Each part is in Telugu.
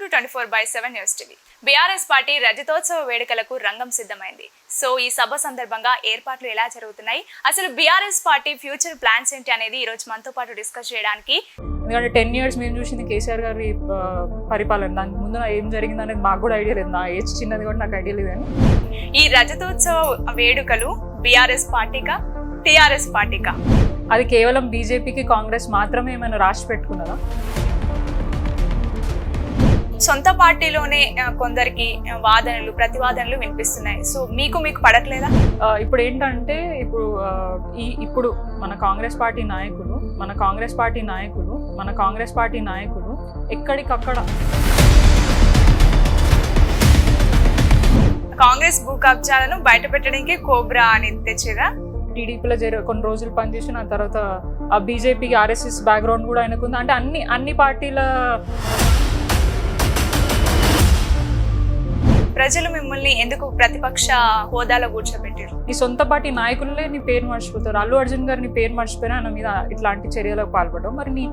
To 24/7 news TV. BRS party రజతోత్సవ వేడుకలకు రంగం సిద్ధమైంది. సో ఈ సభ సందర్భంగా ఏర్పాట్లు ఎలా జరుగుతున్నాయి, అసలు బీఆర్ఎస్ పార్టీ ఫ్యూచర్ ప్లాన్స్ ఏంటి అనేది ఈ రోజు మనతో పాటు డిస్కస్ చేయడానికి, ఎందుకంటే 10 years మేము చూసింది కేసీఆర్ గారి పరిపాలన, దానికి ముందు ఏం జరిగింది అనేది మాకు కూడా ఐడియా లేదు. నా ఏజ్ చిన్నది కూడా నాకు ఐడియా లేదు. కానీ ఈ రజతోత్సవ వేడుకలు బీఆర్ఎస్ పార్టీకా టీఆర్ఎస్ పార్టీకా? అది కేవలం బీజేపీకి కాంగ్రెస్ మాత్రమే ఏమైనా రాసి పెట్టుకున్నదా? సొంత పార్టీలోనే కొందరికి వాదనలు ప్రతివాదనలు వినిపిస్తున్నాయి. సో మీకు పడట్లేదా? ఇప్పుడు ఏంటంటే ఇప్పుడు మన కాంగ్రెస్ పార్టీ నాయకులు ఎక్కడికక్కడ కాంగ్రెస్ భూ కబ్జాలను బయట పెట్టడానికి కోబ్రా అని తెచ్చేదా? టీడీపీలో కొన్ని రోజులు పనిచేసిన ఆ తర్వాత ఆ బీజేపీకి ఆర్ఎస్ఎస్ బ్యాక్గ్రౌండ్ కూడా ఆయనకుంది. అంటే అన్ని పార్టీల ప్రజలు మిమ్మల్ని ఎందుకు ప్రతిపక్ష హోదాలో కూర్చోబెట్టారు? నీ సొంత పార్టీ నాయకులే నీ పేరు మర్చిపోతారు. అల్లు అర్జున్ గారు నీ పేరు మర్చిపోయినా ఆయన మీద ఇట్లాంటి చర్యలకు పాల్పడడం, మరి నీ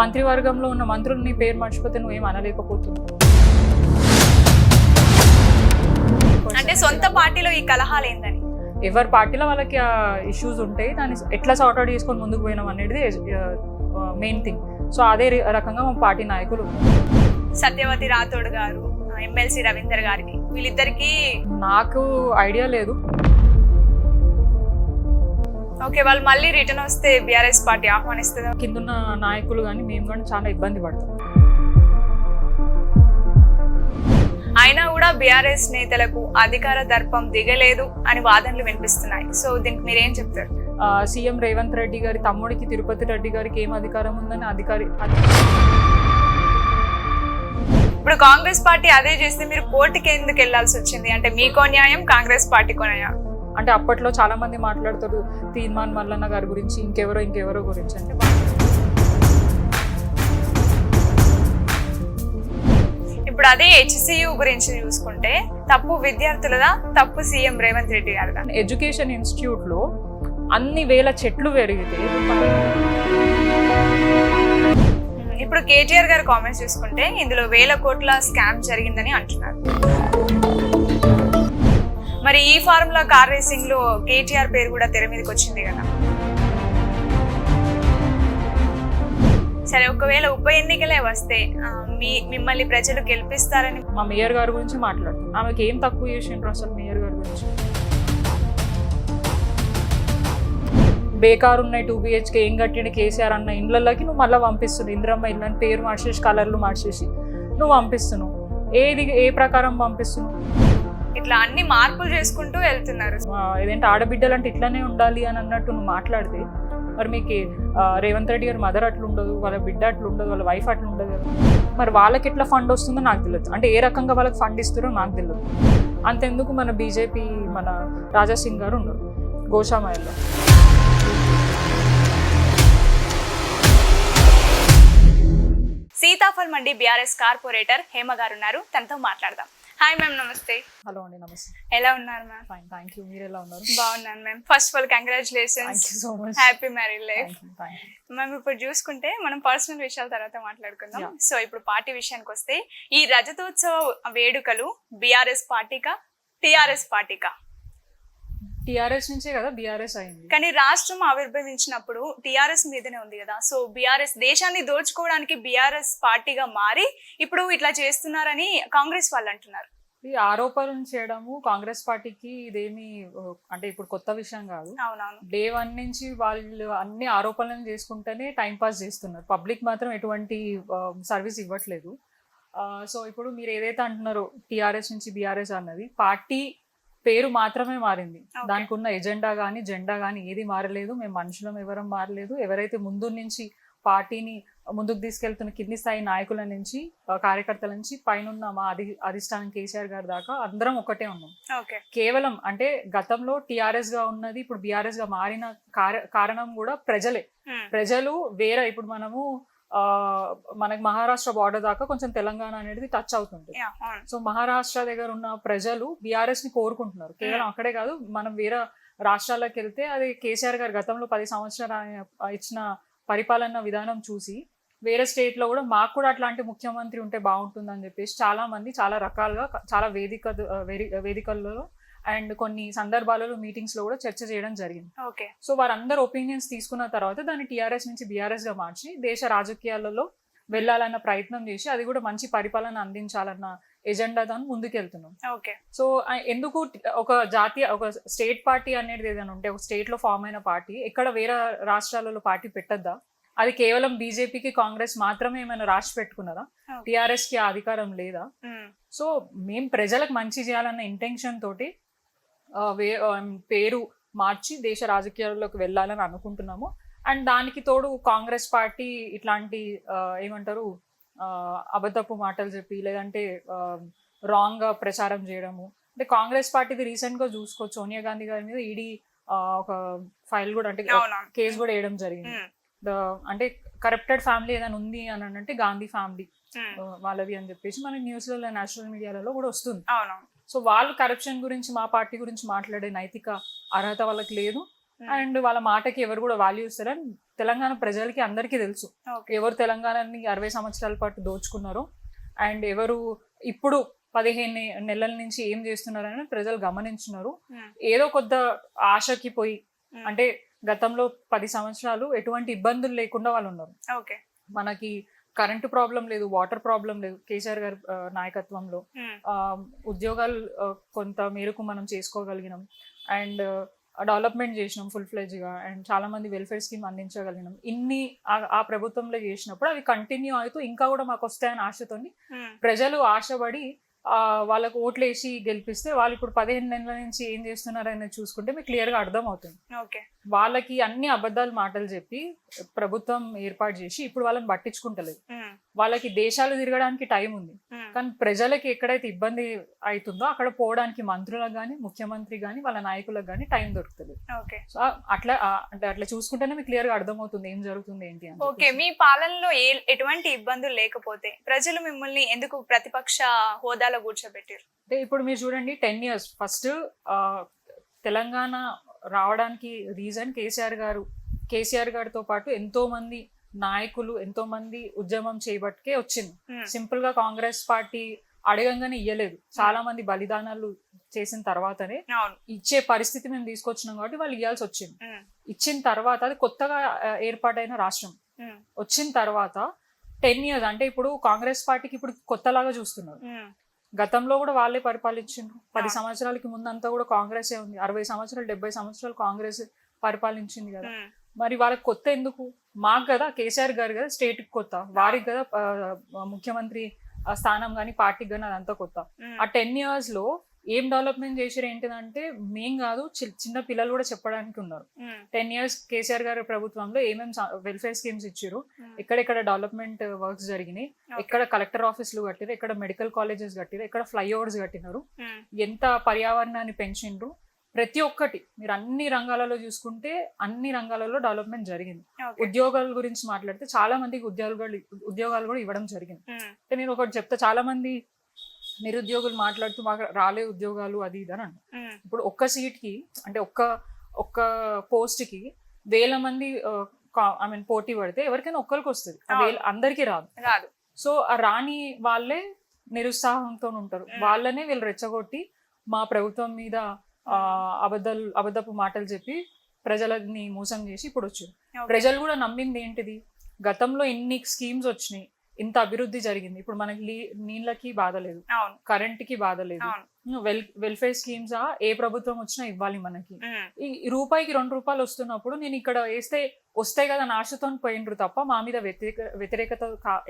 మంత్రివర్గంలో ఉన్న మంత్రులు నీ పేరు మర్చిపోతే నువ్వేం అనలేకపోతున్నావు. అంటే సొంత పార్టీలో ఈ కలహాలు ఏందని? ఎవరి పార్టీలో వాళ్ళకి ఇష్యూస్ ఉంటాయి, దాన్ని ఎట్లా సార్ట్అవుట్ చేసుకొని ముందుకు పోయినాం అనేది మెయిన్ థింగ్. సో అదే రకంగా మా పార్టీ నాయకులు సత్యవతి రాథోడ్ గారు, ఎమ్మెల్సీ రవీందర్ గారికి, వీళ్ళిద్దరికి నాకు ఐడియా లేదు. ఓకే, వాళ్ళు మళ్ళీ రిటర్న్ వస్తే బీఆర్ఎస్ పార్టీ ఆహ్వానిస్తుందా? కిందున్న నాయకులు కానీ మేము కానీ చాలా ఇబ్బంది పడతాం. అయినా కూడా బీఆర్ఎస్ నేతలకు అధికార దర్పం దిగలేదు అని వాదనలు వినిపిస్తున్నాయి. సో దీనికి మీరేం చెప్తారు? సీఎం రేవంత్ రెడ్డి గారి తమ్ముడికి తిరుపతి రెడ్డి గారికి ఏం అధికారం ఉందని ఇప్పుడు కాంగ్రెస్ పార్టీ అదే చేస్తే మీరు కోర్టుకి ఎందుకు వెళ్లాల్సి వచ్చింది? అంటే మీకో న్యాయం, కాంగ్రెస్ పార్టీకో న్యాయం. అంటే అప్పట్లో చాలా మంది మాట్లాడతారు తీర్మాన్ మల్లన్న గారి గురించి, ఇంకెవరో గురించి. అంటే ఇప్పుడు అదే HCU గురించి చూసుకుంటే తప్పు విద్యార్థులదా, తప్పు సీఎం రేవంత్ రెడ్డి గారిదా? ఎడ్యుకేషన్ ఇన్స్టిట్యూట్ లో అన్ని వేల చెట్లు పెరిగితే ఇప్పుడు కేటీఆర్ గారు కామెంట్స్ చూసుకుంటే ఇందులో 1000 కోట్ల స్కామ్ జరిగిందని అంటున్నారు. మరి ఈ ఫార్ములా కార్ రేసింగ్ లో కేటీఆర్ పేరు కూడా తెర మీదకి వచ్చింది కదా. సరే, ఒకవేళ ఉప ఎన్నికలే వస్తే మిమ్మల్ని ప్రజలు గెలిపిస్తారని మా మేయర్ గారి గురించి మాట్లాడుతాం. ఆమెకి ఏం తక్కువ చేసిండ్రు అసలు మేయర్ గారి గురించి? బేకారు ఉన్నాయి 2 BHK ఏం కట్టిండు కేసీఆర్ అన్న ఇండ్లకి నువ్వు మళ్ళీ పంపిస్తున్నావు. ఇంద్రమ్మ ఇల్లు అని పేరు మార్చేసి కలర్లు మార్చేసి నువ్వు పంపిస్తున్నావు. ఏ ప్రకారం పంపిస్తున్నావు? ఇట్లా అన్ని మార్పులు చేసుకుంటూ వెళ్తున్నారు. ఏదంటే ఆడబిడ్డలు అంటే ఇట్లానే ఉండాలి అని అన్నట్టు నువ్వు మాట్లాడితే మరి మీకు రేవంత్ రెడ్డి గారి మదర్ అట్లా ఉండదు, వాళ్ళ బిడ్డ అట్లా ఉండదు, వాళ్ళ వైఫ్ అట్లా ఉండదు కదా. మరి వాళ్ళకి ఎట్లా ఫండ్ వస్తుందో నాకు తెలియదు. అంటే ఏ రకంగా వాళ్ళకి ఫండ్ ఇస్తారో నాకు తెలియదు. అంతెందుకు మన బీజేపీ మన రాజాసింగ్ గారు ఉన్నారు గోషామాయల్లో. సీతాఫల్ మండి బీఆర్ఎస్ కార్పొరేటర్ హేమ గారు ఉన్నారు, తనతో మాట్లాడదాం. హాయ్ మ్యామ్, నమస్తే. హలో అండి, నమస్తే. ఎలా ఉన్నారు మ్యామ్? Fine, thank you. మీరు ఎలా ఉన్నారు? బాగున్నాను ma'am. First of all congratulations, happy married life. Ma'am, ఇప్పుడు చూసుకుంటే మనం పర్సనల్ విషయాల తర్వాత మాట్లాడుకుందాం. సో ఇప్పుడు పార్టీ విషయానికి వస్తే ఈ రజతోత్సవ వేడుకలు బీఆర్ఎస్ పార్టీకా టీఆర్ఎస్ పార్టీకా? టీఆర్ఎస్ నుంచే కదా బీఆర్ఎస్ అయింది. కానీ రాష్ట్రం ఆవిర్భవించినప్పుడు టీఆర్ఎస్ మీదనే ఉంది కదా. సో బీఆర్ఎస్ దేశాన్ని దోచుకోవడానికి బీఆర్ఎస్ పార్టీగా మారి ఇప్పుడు ఇట్లా చేస్తున్నారని కాంగ్రెస్ వాళ్ళు అంటున్నారు. ఈ ఆరోపణలు చేయడము కాంగ్రెస్ పార్టీకి ఇదేమి అంటే ఇప్పుడు కొత్త విషయం కాదు. అవునవును, డే 1 నుంచి వాళ్ళు అన్ని ఆరోపణలు చేసుకుంటేనే టైం పాస్ చేస్తున్నారు. పబ్లిక్ మాత్రం ఎటువంటి సర్వీస్ ఇవ్వట్లేదు. సో ఇప్పుడు మీరు ఏదైతే అంటున్నారో టీఆర్ఎస్ నుంచి బీఆర్ఎస్ అన్నది పార్టీ పేరు మాత్రమే మారింది. దానికి ఉన్న ఎజెండా కానీ జెండా కానీ ఏది మారలేదు. మేము మనుషులం ఎవరం మారలేదు. ఎవరైతే ముందు నుంచి పార్టీని ముందుకు తీసుకెళ్తున్న కింది స్థాయి నాయకుల నుంచి, కార్యకర్తల నుంచి పైన మా అధిష్టానం కేసీఆర్ గారి దాకా అందరం ఒకటే ఉన్నాం. కేవలం అంటే గతంలో టీఆర్ఎస్ గా ఉన్నది ఇప్పుడు బీఆర్ఎస్ గా మారిన కారణం కూడా ప్రజలే. ప్రజలు వేరే ఇప్పుడు మనకి మహారాష్ట్ర బార్డర్ దాకా కొంచెం తెలంగాణ అనేది టచ్ అవుతుంది. సో మహారాష్ట్ర దగ్గర ఉన్న ప్రజలు బీఆర్ఎస్ ని కోరుకుంటున్నారు. కేవలం అక్కడే కాదు, మనం వేరే రాష్ట్రాలకు వెళ్తే అది కేసీఆర్ గారు గతంలో 10 సంవత్సరాలు ఇచ్చిన పరిపాలన విధానం చూసి వేరే స్టేట్ లో కూడా మాకు కూడా అట్లాంటి ముఖ్యమంత్రి ఉంటే బాగుంటుందని చెప్పేసి చాలా మంది చాలా రకాలుగా చాలా వేదికల్లో అండ్ కొన్ని సందర్భాలలో మీటింగ్స్ లో కూడా చర్చ చేయడం జరిగింది. ఓకే. సో వారందరూ ఒపీనియన్స్ తీసుకున్న తర్వాత దాన్ని టీఆర్ఎస్ నుంచి బీఆర్ఎస్ గా మార్చి దేశ రాజకీయాలలో వెళ్ళాలన్న ప్రయత్నం చేసి అది కూడా మంచి పరిపాలన అందించాలన్న ఎజెండా దాన్ని ముందుకెళ్తున్నాం. ఓకే. సో ఎందుకు ఒక స్టేట్ పార్టీ అనేది ఏదైనా ఉంటే ఒక స్టేట్ లో ఫామ్ అయిన పార్టీ ఎక్కడ వేరే రాష్ట్రాలలో పార్టీ పెట్టద్దా? అది కేవలం బీజేపీకి కాంగ్రెస్ మాత్రమే ఏమైనా రాసి పెట్టుకున్నదా? టిఆర్ఎస్ కి ఆ అధికారం లేదా? సో మేము ప్రజలకు మంచి చేయాలన్న ఇంటెన్షన్ తోటి పేరు మార్చి దేశ రాజకీయాల్లోకి వెళ్ళాలని అనుకుంటున్నాము. అండ్ దానికి తోడు కాంగ్రెస్ పార్టీ ఇట్లాంటి ఏమంటారు అబద్ధపు మాటలు చెప్పి లేదంటే రాంగ్ గా ప్రచారం చేయడము. అంటే కాంగ్రెస్ పార్టీది రీసెంట్ గా చూసుకోవచ్చు, సోనియా గాంధీ గారి మీద ఈడీ ఒక ఫైల్ కూడా అంటే కేసు కూడా వేయడం జరిగింది. అంటే కరప్టెడ్ ఫ్యామిలీ ఏదైనా ఉంది అని అంటే గాంధీ ఫ్యామిలీ వాళ్ళది అని చెప్పేసి మనకి న్యూస్ లలో నేషనల్ మీడియాలలో కూడా వస్తుంది. సో వాళ్ళు కరప్షన్ గురించి మా పార్టీ గురించి మాట్లాడే నైతిక అర్హత వాళ్ళకి లేదు. అండ్ వాళ్ళ మాటకి ఎవరు కూడా వాల్యూ ఇస్తారని తెలంగాణ ప్రజలకి అందరికీ తెలుసు. ఎవరు తెలంగాణని 60 సంవత్సరాల పాటు దోచుకున్నారో అండ్ ఎవరు ఇప్పుడు 15 నెలల నుంచి ఏం చేస్తున్నారని ప్రజలు గమనించున్నారు. ఏదో కొద్ద ఆశకి పోయి అంటే గతంలో 10 సంవత్సరాలు ఎటువంటి ఇబ్బందులు లేకుండా వాళ్ళు ఉన్నారు. మనకి కరెంటు ప్రాబ్లం లేదు, వాటర్ ప్రాబ్లం లేదు కేసీఆర్ గారి నాయకత్వంలో. ఉద్యోగాలు కొంత మేరకు మనం చేసుకోగలిగినాం అండ్ డెవలప్మెంట్ చేసినాం ఫుల్ ఫ్లెడ్జ్ గా అండ్ చాలా మంది వెల్ఫేర్ స్కీమ్ అందించగలిగినాం. ఇన్ని ఆ ప్రభుత్వంలో చేసినప్పుడు అవి కంటిన్యూ అవుతూ ఇంకా కూడా మాకు వస్తాయని ఆశతో ప్రజలు ఆశపడి వాళ్ళకు ఓట్లేసి గెలిపిస్తే వాళ్ళు ఇప్పుడు 15 నెలల నుంచి ఏం చేస్తున్నారని చూసుకుంటే మీకు క్లియర్ గా అర్థం అవుతుంది. వాళ్ళకి అన్ని అబద్ధాలు మాటలు చెప్పి ప్రభుత్వం ఏర్పాటు చేసి ఇప్పుడు వాళ్ళని పట్టించుకుంటలేదు. వాళ్ళకి దేశాలు తిరగడానికి టైం ఉంది కానీ ప్రజలకి ఎక్కడైతే ఇబ్బంది అవుతుందో అక్కడ పోవడానికి మంత్రులకు కానీ ముఖ్యమంత్రి కానీ వాళ్ళ నాయకులకు కానీ టైం దొరుకుతుంది. సో అట్లా చూసుకుంటేనే మీకు క్లియర్ గా అర్థమవుతుంది ఏం జరుగుతుంది ఏంటి అని. ఓకే. మీ పాలనలో ఎటువంటి ఇబ్బందులు లేకపోతే ప్రజలు మిమ్మల్ని ఎందుకు ప్రతిపక్ష హోదాలో కూర్చోబెట్టారు? అంటే ఇప్పుడు మీరు చూడండి 10 years ఫస్ట్ తెలంగాణ రావడానికి రీజన్ కేసీఆర్ గారితో పాటు ఎంతో మంది నాయకులు ఎంతో మంది ఉద్యమం చేయబట్టే వచ్చింది. సింపుల్ గా కాంగ్రెస్ పార్టీ అడగంగానే ఇయ్యలేదు, చాలా మంది బలిదానాలు చేసిన తర్వాతనే ఇచ్చే పరిస్థితి మేము తీసుకొచ్చినాం కాబట్టి వాళ్ళు ఇవ్వాల్సి వచ్చింది. ఇచ్చిన తర్వాత అది కొత్తగా ఏర్పాటైన రాష్ట్రం వచ్చిన తర్వాత 10 years అంటే ఇప్పుడు కాంగ్రెస్ పార్టీకి ఇప్పుడు కొత్తలాగా చూస్తున్నారు. గతంలో కూడా వాళ్ళే పరిపాలించిండ్రు. 10 సంవత్సరాలకి ముందంతా కూడా కాంగ్రెసే ఉంది. 60 సంవత్సరాలు 70 సంవత్సరాలు కాంగ్రెస్ పరిపాలించింది కదా. మరి వాళ్ళకి కొత్త ఎందుకు? మాకు కదా కేసీఆర్ గారు కదా స్టేట్ కి కొత్త, వారికి కదా ముఖ్యమంత్రి స్థానం కానీ పార్టీకి కానీ అదంతా కొత్త. ఆ 10 years లో ఏం డెవలప్మెంట్ చేసారు ఏంటిదంటే మేం కాదు చిన్న పిల్లలు కూడా చెప్పడానికి ఉన్నారు. 10 years కేసీఆర్ గారి ప్రభుత్వంలో ఏమేమి వెల్ఫేర్ స్కీమ్స్ ఇచ్చారు, ఎక్కడెక్కడ డెవలప్మెంట్ వర్క్స్ జరిగినాయి, ఎక్కడ కలెక్టర్ ఆఫీసులు కట్టిరు, ఎక్కడ మెడికల్ కాలేజెస్ కట్టిరు, ఎక్కడ ఫ్లైఓవర్స్ కట్టినారు, ఎంత పర్యావరణాన్ని పెంచిండ్రు, ప్రతి ఒక్కటి మీరు అన్ని రంగాలలో చూసుకుంటే అన్ని రంగాలలో డెవలప్మెంట్ జరిగింది. ఉద్యోగాల గురించి మాట్లాడితే చాలా మందికి ఉద్యోగాలు కూడా ఇవ్వడం జరిగింది. అంటే నేను ఒకటి చెప్తా, చాలా మంది నిరుద్యోగులు మాట్లాడుతూ మాకు రాలే ఉద్యోగాలు అది ఇది అని అంటారు. ఇప్పుడు ఒక్క సీట్ కి అంటే ఒక్క పోస్ట్ కి 1000 మంది పోటీ పడితే ఎవరికైనా ఒక్కరికి వస్తుంది, అందరికి రాదు. సో ఆ రాని వాళ్ళే నిరుత్సాహంతో ఉంటారు, వాళ్ళనే వీళ్ళు రెచ్చగొట్టి మా ప్రభుత్వం మీద అబద్ధపు మాటలు చెప్పి ప్రజలని మోసం చేసి ఇప్పుడు వచ్చారు. ప్రజలు కూడా నమ్మింది ఏంటిది, గతంలో ఇన్ని స్కీమ్స్ వచ్చినాయి, ఇంత అభివృద్ధి జరిగింది, ఇప్పుడు మనకి నీళ్ళకి బాధ లేదు, కరెంట్ కి బాధ లేదు, వెల్ఫేర్ స్కీమ్స్ ఏ ప్రభుత్వం వచ్చినా ఇవ్వాలి మనకి. ఈ రూపాయికి 2 రూపాయలు వస్తున్నప్పుడు నేను ఇక్కడ వేస్తే వస్తాయి కదా ఆశతో పోయిండ్రు తప్ప మా మీద వ్యతిరేకత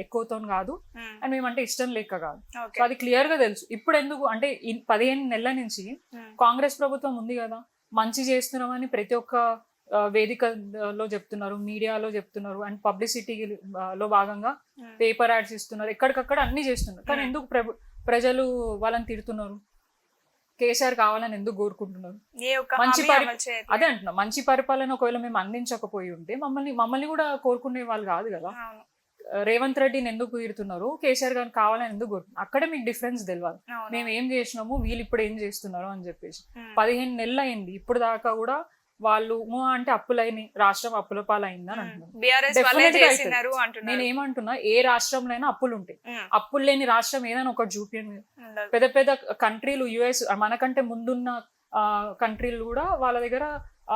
ఎక్కువతో కాదు అండ్ మేమంటే ఇష్టం లేక కాదు. సో అది క్లియర్ గా తెలుసు. ఇప్పుడు ఎందుకు అంటే 15 నెలల నుంచి కాంగ్రెస్ ప్రభుత్వం ఉంది కదా, మంచి చేస్తున్నామని ప్రతి ఒక్క వేదికలో చెప్తున్నారు, మీడియాలో చెప్తున్నారు అండ్ పబ్లిసిటీలో భాగంగా పేపర్ యాడ్స్ ఇస్తున్నారు, ఎక్కడికక్కడ అన్ని చేస్తున్నారు. కానీ ఎందుకు ప్రజలు వాళ్ళని తిడుతున్నారు? కేసీఆర్ కావాలని ఎందుకు కోరుకుంటున్నారు? అదే అంటున్నా, మంచి పరిపాలన ఒకవేళ మేము అందించకపోయి ఉంటే మమ్మల్ని కూడా కోరుకునే వాళ్ళు కాదు కదా. రేవంత్ రెడ్డిని ఎందుకు తీరుతున్నారు, కేసీఆర్ గారిని కావాలని ఎందుకు కోరుతున్నారు? అక్కడే మీకు డిఫరెన్స్ తెలియాలి. మేము ఏం చేసినాము, వీళ్ళు ఇప్పుడు ఏం చేస్తున్నారు అని చెప్పేసి. 15 నెలలు అయింది, ఇప్పుడు దాకా కూడా వాళ్ళు అంటే అప్పులైన రాష్ట్రం అప్పుల పాలైంది అని అంటున్నారు. బీఆర్ఎస్ వాళ్ళే Definitely గా చేసినారు నేను అంటున్నారు. ఏమంటున్నా, ఏ రాష్ట్రంలో అయినా అప్పులు ఉంటాయి. అప్పులు లేని రాష్ట్రం ఏదైనా ఒకటి చూపించండి. ఉండదు. పెద్ద పెద్ద కంట్రీలు యుఎస్ మనకంటే ముందున్న కంట్రీలు కూడా వాళ్ళ దగ్గర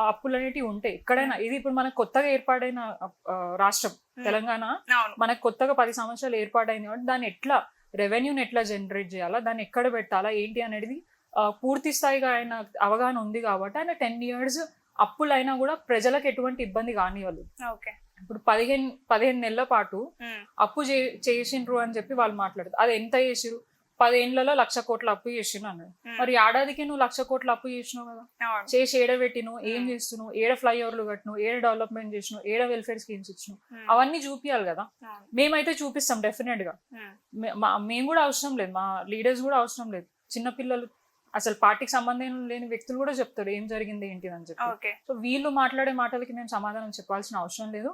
అప్పులు అనేటివి ఉంటాయి ఎక్కడైనా. ఇది ఇప్పుడు మనకు కొత్తగా ఏర్పాటైన రాష్ట్రం తెలంగాణ. అవును. మనకు కొత్తగా 10 సంవత్సరాలు ఏర్పాటైంది కాబట్టి దాన్ని ఎట్లా రెవెన్యూని ఎట్లా జనరేట్ చేయాలా, దాన్ని ఎక్కడ పెట్టాలా ఏంటి అనేది పూర్తి స్థాయిగా ఆయన అవగాహన ఉంది కాబట్టి ఆయన 10 years అప్పులైనా కూడా ప్రజలకు ఎటువంటి ఇబ్బంది కానివ్వదు. ఓకే. ఇప్పుడు 15 నెలల పాటు అప్పు చేసిండ్రు అని చెప్పి వాళ్ళు మాట్లాడుతారు. అది ఎంత చేసిరు? 10 ఏళ్లలో 1,00,000 కోట్ల అప్పు చేసిను అన్నాడు. మరి ఏడాదికి నువ్వు 1,00,000 కోట్ల అప్పు చేసినావు కదా, అవును. చేసి ఏడబెట్టిను, ఏం చేస్తున్నావు, ఏడ ఫ్లైఓవర్లు కట్టిను, ఏడ డెవలప్మెంట్ చేసినావు, ఏడ వెల్ఫేర్ స్కీమ్స్ ఇచ్చినావు, అవన్నీ చూపియాలి కదా. అవును. మేమైతే చూపిస్తాం డెఫినెట్ గా. మేము కూడా అవసరం లేదు, మా లీడర్స్ కూడా అవసరం లేదు. చిన్నపిల్లలు అసలు పార్టీకి సంబంధం లేని వ్యక్తులు కూడా చెప్తారు ఏం జరిగింది ఏంటి అని చెప్పి. ఓకే. సో వీళ్ళు మాట్లాడే మాటలకి మేము సమాధానం చెప్పాల్సిన అవసరం లేదు.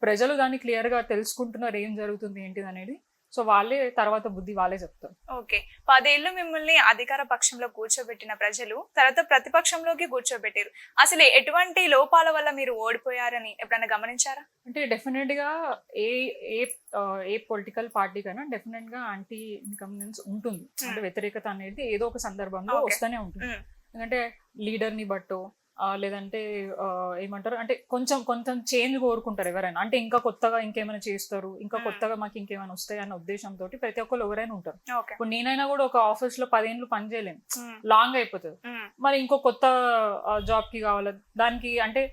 ప్రజలు దాన్ని క్లియర్ గా తెలుసుకుంటున్నారు ఏం జరుగుతుంది ఏంటిది అనేది. సో వాళ్ళే తర్వాత బుద్ధి వాళ్ళే చెప్తారు. ఓకే. 10 ఏళ్ళు మిమ్మల్ని అధికార పక్షంలో కూర్చోబెట్టిన ప్రజలు తర్వాత ప్రతిపక్షంలోకి కూర్చోబెట్టారు. అసలు ఎటువంటి లోపాల వల్ల మీరు ఓడిపోయారని ఎప్పుడైనా గమనించారా? అంటే డెఫినెట్ గా ఏ ఏ ఏ పొలిటికల్ పార్టీకైనా డెఫినెట్ గా యాంటీ ఇన్కమ్నెన్స్ ఉంటుంది. అంటే వ్యతిరేకత అనేది ఏదో ఒక సందర్భంలో వస్తూనే ఉంటుంది. ఎందుకంటే లీడర్ ని బట్టో లేదంటే ఏమంటారు అంటే కొంచెం చేంజ్ కోరుకుంటారు ఎవరైనా. అంటే ఇంకా కొత్తగా ఇంకేమైనా చేస్తారు, ఇంకా కొత్తగా మాకు ఇంకేమైనా వస్తాయి అన్న ఉద్దేశంతో ప్రతి ఒక్కరు ఎవరైనా ఉంటారు. ఇప్పుడు నేనైనా కూడా ఒక ఆఫీస్ లో 10 ఏళ్ళు పని చేయలేను, లాంగ్ అయిపోతుంది. మరి ఇంకో కొత్త జాబ్ కి కావాలి, దానికి అంటే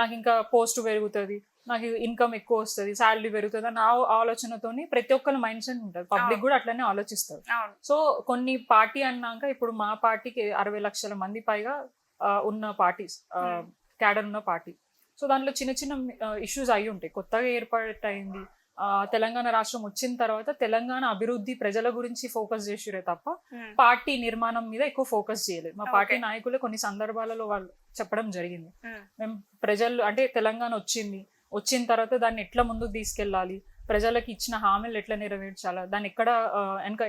నాకు ఇంకా పోస్ట్ పెరుగుతుంది, నాకు ఇన్కమ్ ఎక్కువ వస్తుంది, శాలరీ పెరుగుతుంది అని ఆలోచనతోని ప్రతి ఒక్కరు మైండ్ సెట్ ఉంటుంది. పబ్లిక్ కూడా అట్లనే ఆలోచిస్తారు. సో కొన్ని పార్టీ అన్నాక ఇప్పుడు మా పార్టీకి 60 లక్షల మంది పైగా ఉన్న పార్టీస్, క్యాడర్ ఉన్న పార్టీ. సో దాంట్లో చిన్న చిన్న ఇష్యూస్ అయి ఉంటాయి. కొత్తగా ఏర్పాటైంది తెలంగాణ రాష్ట్రం వచ్చిన తర్వాత తెలంగాణ అభివృద్ధి ప్రజల గురించి ఫోకస్ చేసిరే తప్ప పార్టీ నిర్మాణం మీద ఎక్కువ ఫోకస్ చేయలేదు. మా పార్టీ నాయకులే కొన్ని సందర్భాలలో వాళ్ళు చెప్పడం జరిగింది, మేము ప్రజలు అంటే తెలంగాణ వచ్చిన తర్వాత దాన్ని ఎట్లా ముందుకు తీసుకెళ్ళాలి, ప్రజలకు ఇచ్చిన హామీలు ఎట్లా నెరవేర్చాలా, దాన్ని ఎక్కడ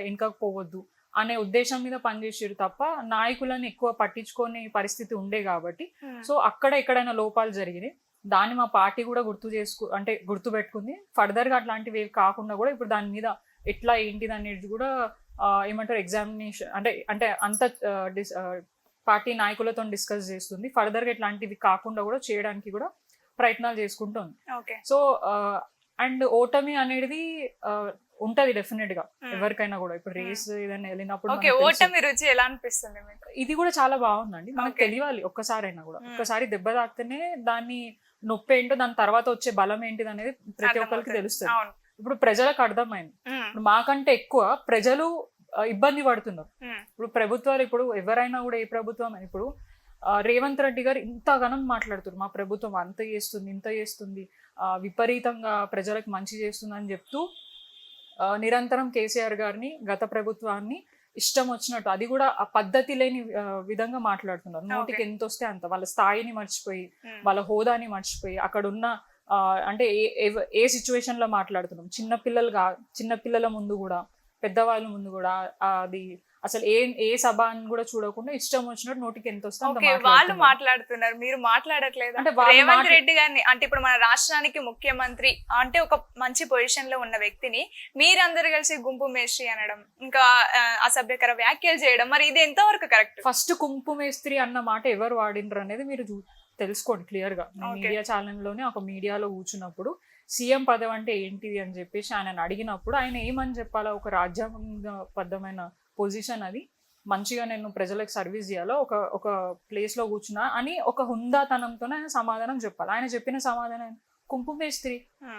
వెనకపోవద్దు అనే ఉద్దేశం మీద పనిచేసారు తప్ప నాయకులను ఎక్కువ పట్టించుకునే పరిస్థితి ఉండే కాబట్టి. సో అక్కడ ఎక్కడైనా లోపాలు జరిగినాయి, దాన్ని మా పార్టీ కూడా గుర్తు పెట్టుకుంది. ఫర్దర్ గా అట్లాంటివి కాకుండా కూడా ఇప్పుడు దాని మీద ఎట్లా ఏంటిది అనేది కూడా ఏమంటారు ఎగ్జామినేషన్ అంటే అంత పార్టీ నాయకులతో డిస్కస్ చేస్తుంది. ఫర్దర్ గా ఇట్లాంటివి కాకుండా కూడా చేయడానికి కూడా ప్రయత్నాలు చేసుకుంటుంది. సో అండ్ ఓటమి అనేది ఉంటది డెఫినెట్ గా ఎవరికైనా కూడా. ఇప్పుడు రేస్ ఏదైనా వెళ్ళినప్పుడు ఓటమి రుచి ఎలా అనిపిస్తుంది మీకు? ఇది కూడా చాలా బాగుందండి, మనకు తెలియాలి ఒక్కసారైనా కూడా. ఒక్కసారి దెబ్బ తాకితేనే దాన్ని నొప్పి ఏంటో, దాని తర్వాత వచ్చే బలం ఏంటిది అనేది ప్రతి ఒక్కరికి తెలుస్తుంది. ఇప్పుడు ప్రజలకు అర్థమైంది. ఇప్పుడు మాకంటే ఎక్కువ ప్రజలు ఇబ్బంది పడుతున్నారు. ఇప్పుడు ప్రభుత్వాలు, ఇప్పుడు ఎవరైనా కూడా ఏ ప్రభుత్వం, ఇప్పుడు రేవంత్ రెడ్డి గారు ఇంతగానం మాట్లాడుతున్నారు మా ప్రభుత్వం అంత చేస్తుంది ఇంత చేస్తుంది, విపరీతంగా ప్రజలకు మంచి చేస్తుంది అని చెప్తూ నిరంతరం కేసీఆర్ గారిని గత ప్రభుత్వాన్ని ఇష్టం వచ్చినట్టు, అది కూడా ఆ పద్ధతి లేని విధంగా మాట్లాడుతున్నారు. నోటికి ఎంత వస్తే అంత, వాళ్ళ స్థాయిని మర్చిపోయి వాళ్ళ హోదాని మర్చిపోయి అక్కడ ఉన్న అంటే ఏ సిచ్యువేషన్ లో మాట్లాడుతున్నాం. చిన్నపిల్లల ముందు కూడా పెద్దవాళ్ళ ముందు కూడా అది అసలు ఏ సభ అని కూడా చూడకుండా ఇష్టం వచ్చినట్టు నోటికి ఎంత వస్తే వాళ్ళు మాట్లాడుతున్నారు, మీరు మాట్లాడట్లేదు. అంటే రేవంత్ రెడ్డి గారిని, అంటే ఇప్పుడు మన రాష్ట్రానికి ముఖ్యమంత్రి అంటే ఒక మంచి పొజిషన్ లో ఉన్న వ్యక్తిని మీరందరూ కలిసి గుంపు మేస్త్రి అనడం, ఇంకా అసభ్యకర వ్యాఖ్యలు చేయడం, మరి ఇది ఎంతవరకు కరెక్ట్? ఫస్ట్ గుంపు మేస్త్రి అన్న మాట ఎవరు వాడినరు అనేది మీరు తెలుసుకోండి క్లియర్ గా. మీడియా ఛానల్లోనే ఒక మీడియాలో కూర్చున్నప్పుడు సీఎం పదవి అంటే ఏంటిది అని చెప్పేసి ఆయన అడిగినప్పుడు ఆయన ఏమని చెప్పాలా, ఒక రాజ్యాంగబద్ధమైన పొజిషన్, అది మంచిగా నేను ప్రజలకు సర్వీస్ చేయాలో ఒక ప్లేస్ లో కూర్చున్నా అని ఒక హుందాతనంతోనే ఆయన సమాధానం చెప్పాలి. ఆయన చెప్పిన సమాధానం కుంపు మేస్త్రి,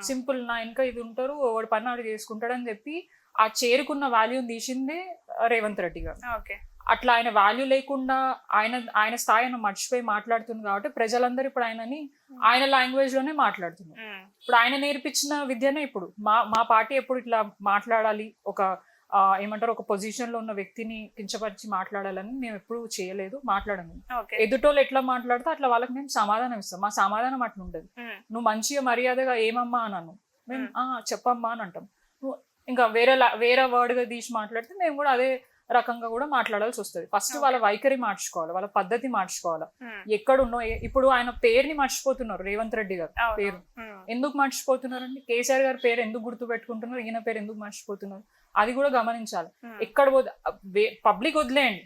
సింపుల్, నా ఇంకా ఇది ఉంటారు, వాడు పని ఆడు చేసుకుంటాడు అని చెప్పి ఆ చేరుకున్న వాల్యూని తీసిందే రేవంత్ రెడ్డి గారు. అట్లా ఆయన వాల్యూ లేకుండా ఆయన స్థాయిని మర్చిపోయి మాట్లాడుతుంది కాబట్టి ప్రజలందరూ ఇప్పుడు ఆయన లాంగ్వేజ్ లోనే మాట్లాడుతున్నారు. ఇప్పుడు ఆయన నేర్పించిన విద్యనే ఇప్పుడు మా పార్టీ ఎప్పుడు ఇట్లా మాట్లాడాలి, ఒక ఏమంటారు ఒక పొజిషన్ లో ఉన్న వ్యక్తిని కించపరిచి మాట్లాడాలని మేము ఎప్పుడు చేయలేదు, మాట్లాడము. ఎదుటోళ్ళు ఎట్లా మాట్లాడితే అట్లా వాళ్ళకి మేము సమాధానం ఇస్తాం. మా సమాధానం అట్లా ఉండదు. నువ్వు మంచిగా మర్యాదగా ఏమమ్మా అన్నాను, మేము చెప్పమ్మా అని అంటాం. నువ్వు ఇంకా వేరే వర్డ్ గా తీసి మాట్లాడితే మేము కూడా అదే రకంగా కూడా మాట్లాడాల్సి వస్తుంది. ఫస్ట్ వాళ్ళ వైఖరి మార్చుకోవాలి, వాళ్ళ పద్ధతి మార్చుకోవాలి. ఉమ్, ఎక్కడున్నో ఇప్పుడు ఆయన పేరుని మర్చిపోతున్నారు, రేవంత్ రెడ్డి గారు అవును. పేరు ఉమ్, ఎందుకు మర్చిపోతున్నారండి? కేసీఆర్ గారి పేరు ఎందుకు గుర్తు పెట్టుకుంటున్నారు, ఈయన పేరు ఎందుకు మర్చిపోతున్నారు? అది కూడా గమనించాలి. ఉమ్, ఎక్కడ పబ్లిక్ వదిలేయండి,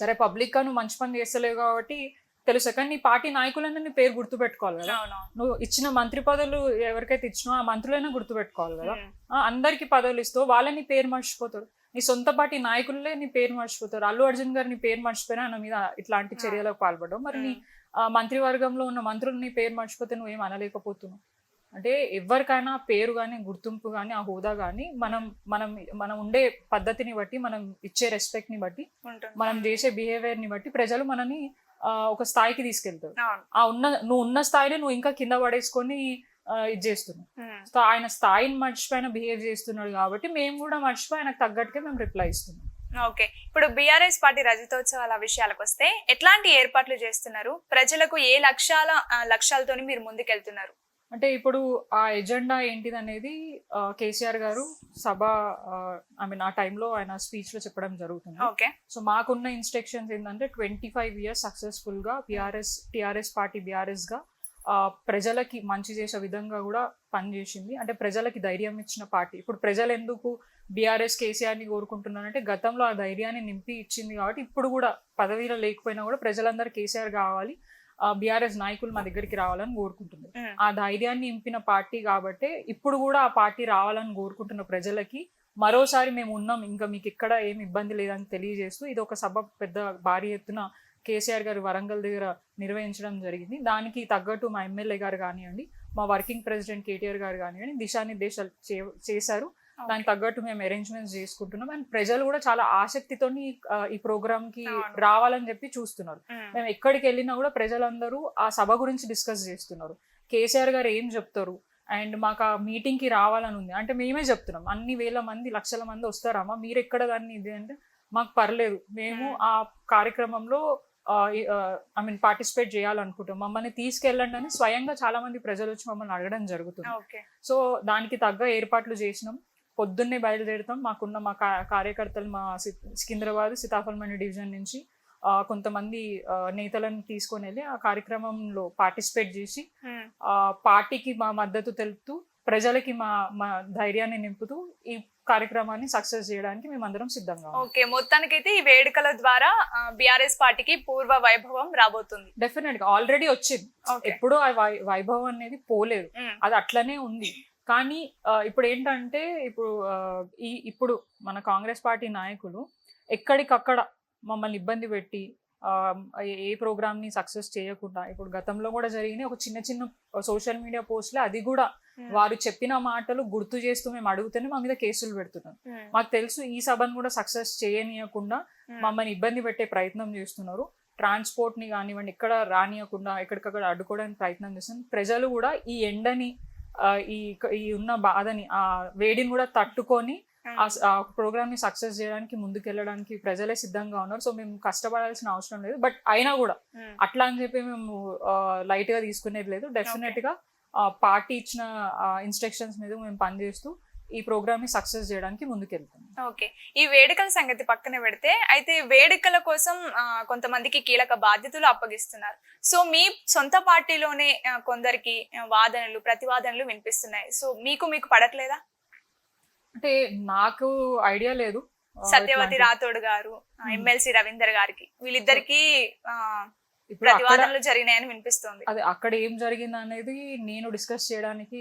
సరే పబ్లిక్ గా నువ్వు మంచి పని చేస్తలేవు కాబట్టి తెలుసు, కానీ నీ పార్టీ నాయకులైనా నీ పేరు గుర్తు పెట్టుకోవాలి కదా. అవును. నువ్వు ఇచ్చిన మంత్రి పదవులు ఎవరికైతే ఇచ్చినో ఆ మంత్రులైనా గుర్తు పెట్టుకోవాలి కదా. ఉమ్, అందరికి పదవులు ఇస్తూ వాళ్ళే నీ పేరు మర్చిపోతారు, నీ సొంత పార్టీ నాయకులే నీ పేరు మర్చిపోతారు. అల్లు అర్జున్ గారు నీ పేరు మర్చిపోయినా ఆయన మీద ఇట్లాంటి చర్యలకు పాల్పడడం, మరి నీ మంత్రివర్గంలో ఉన్న మంత్రులు నీ పేరు మర్చిపోతే నువ్వేం అనలేకపోతున్నావు అంటే. ఎవరికైనా పేరు కానీ గుర్తింపు కానీ ఆ హోదా కానీ మనం మనం మనం ఉండే పద్ధతిని బట్టి, మనం ఇచ్చే రెస్పెక్ట్ ని బట్టి, ఉంటుంది. మనం చేసే బిహేవియర్ ని బట్టి ప్రజలు మనని ఒక స్థాయికి తీసుకెళ్తారు. అవును. నువ్వు ఉన్న స్థాయిని నువ్వు ఇంకా కింద పడేసుకొని ఇది చేస్తున్నావు. ఉమ్, ఆయన స్థాయిని మర్చిపోయిన బిహేవ్ చేస్తున్నాడు కాబట్టి మేము కూడా మర్చిపోయి ఆయనకు తగ్గట్టుగా మేము రిప్లై ఇస్తున్నాం. ఓకే, ఇప్పుడు బీఆర్ఎస్ పార్టీ రజతోత్సవాల విషయాలకు వస్తే ఎట్లాంటి ఏర్పాట్లు చేస్తున్నారు? ప్రజలకు ఏ లక్ష్యాలతోని మీరు ముందుకెళ్తున్నారు? అంటే ఇప్పుడు ఆ ఎజెండా ఏంటిది అనేది కేసీఆర్ గారు సభ ఆ టైంలో ఆయన స్పీచ్ లో చెప్పడం జరుగుతుంది. ఓకే. సో మాకున్న ఇన్స్ట్రక్షన్స్ ఏంటంటే 25 years సక్సెస్ఫుల్ గా టిఆర్ఎస్ పార్టీ బీఆర్ఎస్ గా ప్రజలకి మంచి చేసే విధంగా కూడా పనిచేసింది. అంటే ప్రజలకి ధైర్యం ఇచ్చిన పార్టీ. ఇప్పుడు ప్రజలు ఎందుకు బీఆర్ఎస్ కేసీఆర్ ని కోరుకుంటున్నారంటే గతంలో ఆ ధైర్యాన్ని నింపి ఇచ్చింది కాబట్టి ఇప్పుడు కూడా పదవిలో లేకపోయినా కూడా ప్రజలందరూ కేసీఆర్ కావాలి, బీఆర్ఎస్ నాయకులు మా దగ్గరికి రావాలని కోరుకుంటుంది. ఆ ధైర్యాన్ని నింపిన పార్టీ కాబట్టి ఇప్పుడు కూడా ఆ పార్టీ రావాలని కోరుకుంటున్న ప్రజలకి మరోసారి మేము ఉన్నాం, ఇంకా మీకు ఎక్కడ ఏమి ఇబ్బంది లేదని తెలియజేస్తూ ఇది ఒక సభ పెద్ద భారీ ఎత్తున కేసీఆర్ గారు వరంగల్ దగ్గర నిర్వహించడం జరిగింది. దానికి తగ్గట్టు మా ఎమ్మెల్యే గారు కానివ్వండి, మా వర్కింగ్ ప్రెసిడెంట్ కేటీఆర్ గారు కానివ్వండి దిశానిర్దేశాలు చేశారు. దానికి తగ్గట్టు మేము అరేంజ్మెంట్స్ చేసుకుంటున్నాం. అండ్ ప్రజలు కూడా చాలా ఆసక్తితో ఈ ప్రోగ్రామ్ కి రావాలని చెప్పి చూస్తున్నారు. మేము ఎక్కడికి వెళ్ళినా కూడా ప్రజలందరూ ఆ సభ గురించి డిస్కస్ చేస్తున్నారు, కేసీఆర్ గారు ఏం చెప్తారు, అండ్ మాకు ఆ మీటింగ్ కి రావాలని ఉంది అంటే మేమే చెప్తున్నాం. అన్ని వేల మంది లక్షల మంది వస్తారమ్మా, మీరు ఎక్కడ దాన్ని ఇది అంటే మాకు పర్లేదు, మేము ఆ కార్యక్రమంలో పార్టిసిపేట్ చేయాలనుకుంటాం, మమ్మల్ని తీసుకెళ్ళండి అని స్వయంగా చాలా మంది ప్రజలు వచ్చి మమ్మల్ని అడగడం జరుగుతుంది. సో దానికి తగ్గ ఏర్పాట్లు చేసినాం. పొద్దున్నే బయలుదేరుతాం. మా కార్యకర్తలు మా సికింద్రాబాద్ సీతాఫల్మణి డివిజన్ నుంచి కొంతమంది నేతలను తీసుకొని వెళ్ళి ఆ కార్యక్రమంలో పార్టిసిపేట్ చేసి పార్టీకి మా మద్దతు తెలుపుతూ ప్రజలకి మా ధైర్యాన్ని నింపుతూ ఈ కార్యక్రమాన్ని సక్సెస్ చేయడానికి మేమందరం సిద్ధంగా. ఓకే, మొత్తానికైతే ఈ వేడుకల ద్వారా బీఆర్ఎస్ పార్టీకి పూర్వ వైభవం రాబోతుంది. డెఫినెట్ గా ఆల్రెడీ వచ్చింది, ఎప్పుడూ ఆ వైభవం అనేది పోలేదు, అది అట్లనే ఉంది. కానీ ఇప్పుడు ఏంటంటే ఇప్పుడు మన కాంగ్రెస్ పార్టీ నాయకులు ఎక్కడికక్కడ మమ్మల్ని ఇబ్బంది పెట్టి ఏ ప్రోగ్రామ్ ని సక్సెస్ చేయకుండా, ఇప్పుడు గతంలో కూడా జరిగిన ఒక చిన్న చిన్న సోషల్ మీడియా పోస్టులు అది కూడా వారు చెప్పిన మాటలు గుర్తు చేస్తూ మేము అడుగుతూనే మా మీద కేసులు పెడుతున్నారు. మాకు తెలుసు ఈ సభను కూడా సక్సెస్ చేయనీయకుండా మమ్మల్ని ఇబ్బంది పెట్టే ప్రయత్నం చేస్తున్నారు. ట్రాన్స్పోర్ట్ ని కానివ్వండి ఎక్కడ రానియకుండా ఎక్కడికక్కడ అడ్డుకోవడానికి ప్రయత్నం చేస్తున్నారు. ప్రజలు కూడా ఈ ఎండని ఈ ఉన్న బాధని ఆ వేడిని కూడా తట్టుకొని ఆ ప్రోగ్రామ్ ని సక్సెస్ చేయడానికి ముందుకెళ్ళడానికి ప్రజలే సిద్ధంగా ఉన్నారు. సో మేము కష్టపడాల్సిన అవసరం లేదు. బట్ అయినా కూడా అట్లా అని చెప్పి మేము లైట్ గా తీసుకునేది లేదు. డెఫినెట్ గా పార్టీ ఇచ్చిన ఇన్స్ట్రక్షన్స్ మీద మేము పనిచేస్తూ ఈ ప్రోగ్రామ్ ని సక్సెస్ చేయడానికి ముందుకెళ్తాం. ఓకే, ఈ వేడుకల సంగతి పక్కన పెడితే అయితే వేడుకల కోసం కొంతమందికి కీలక బాధ్యతలు అప్పగిస్తున్నారు. సో మీ సొంత పార్టీలోనే కొందరికి వాదనలు ప్రతివాదనలు వినిపిస్తున్నాయి. సో మీకు పడట్లేదా? అంటే నాకు ఐడియా లేదు. సత్యవతి రాథోడ్ గారు, ఎమ్మెల్సీ రవీందర్ గారికి వీళ్ళిద్దరికి ప్రతివాదనలు జరిగినాయని వినిపిస్తుంది. అది అక్కడ ఏం జరిగింది అనేది నేను డిస్కస్ చేయడానికి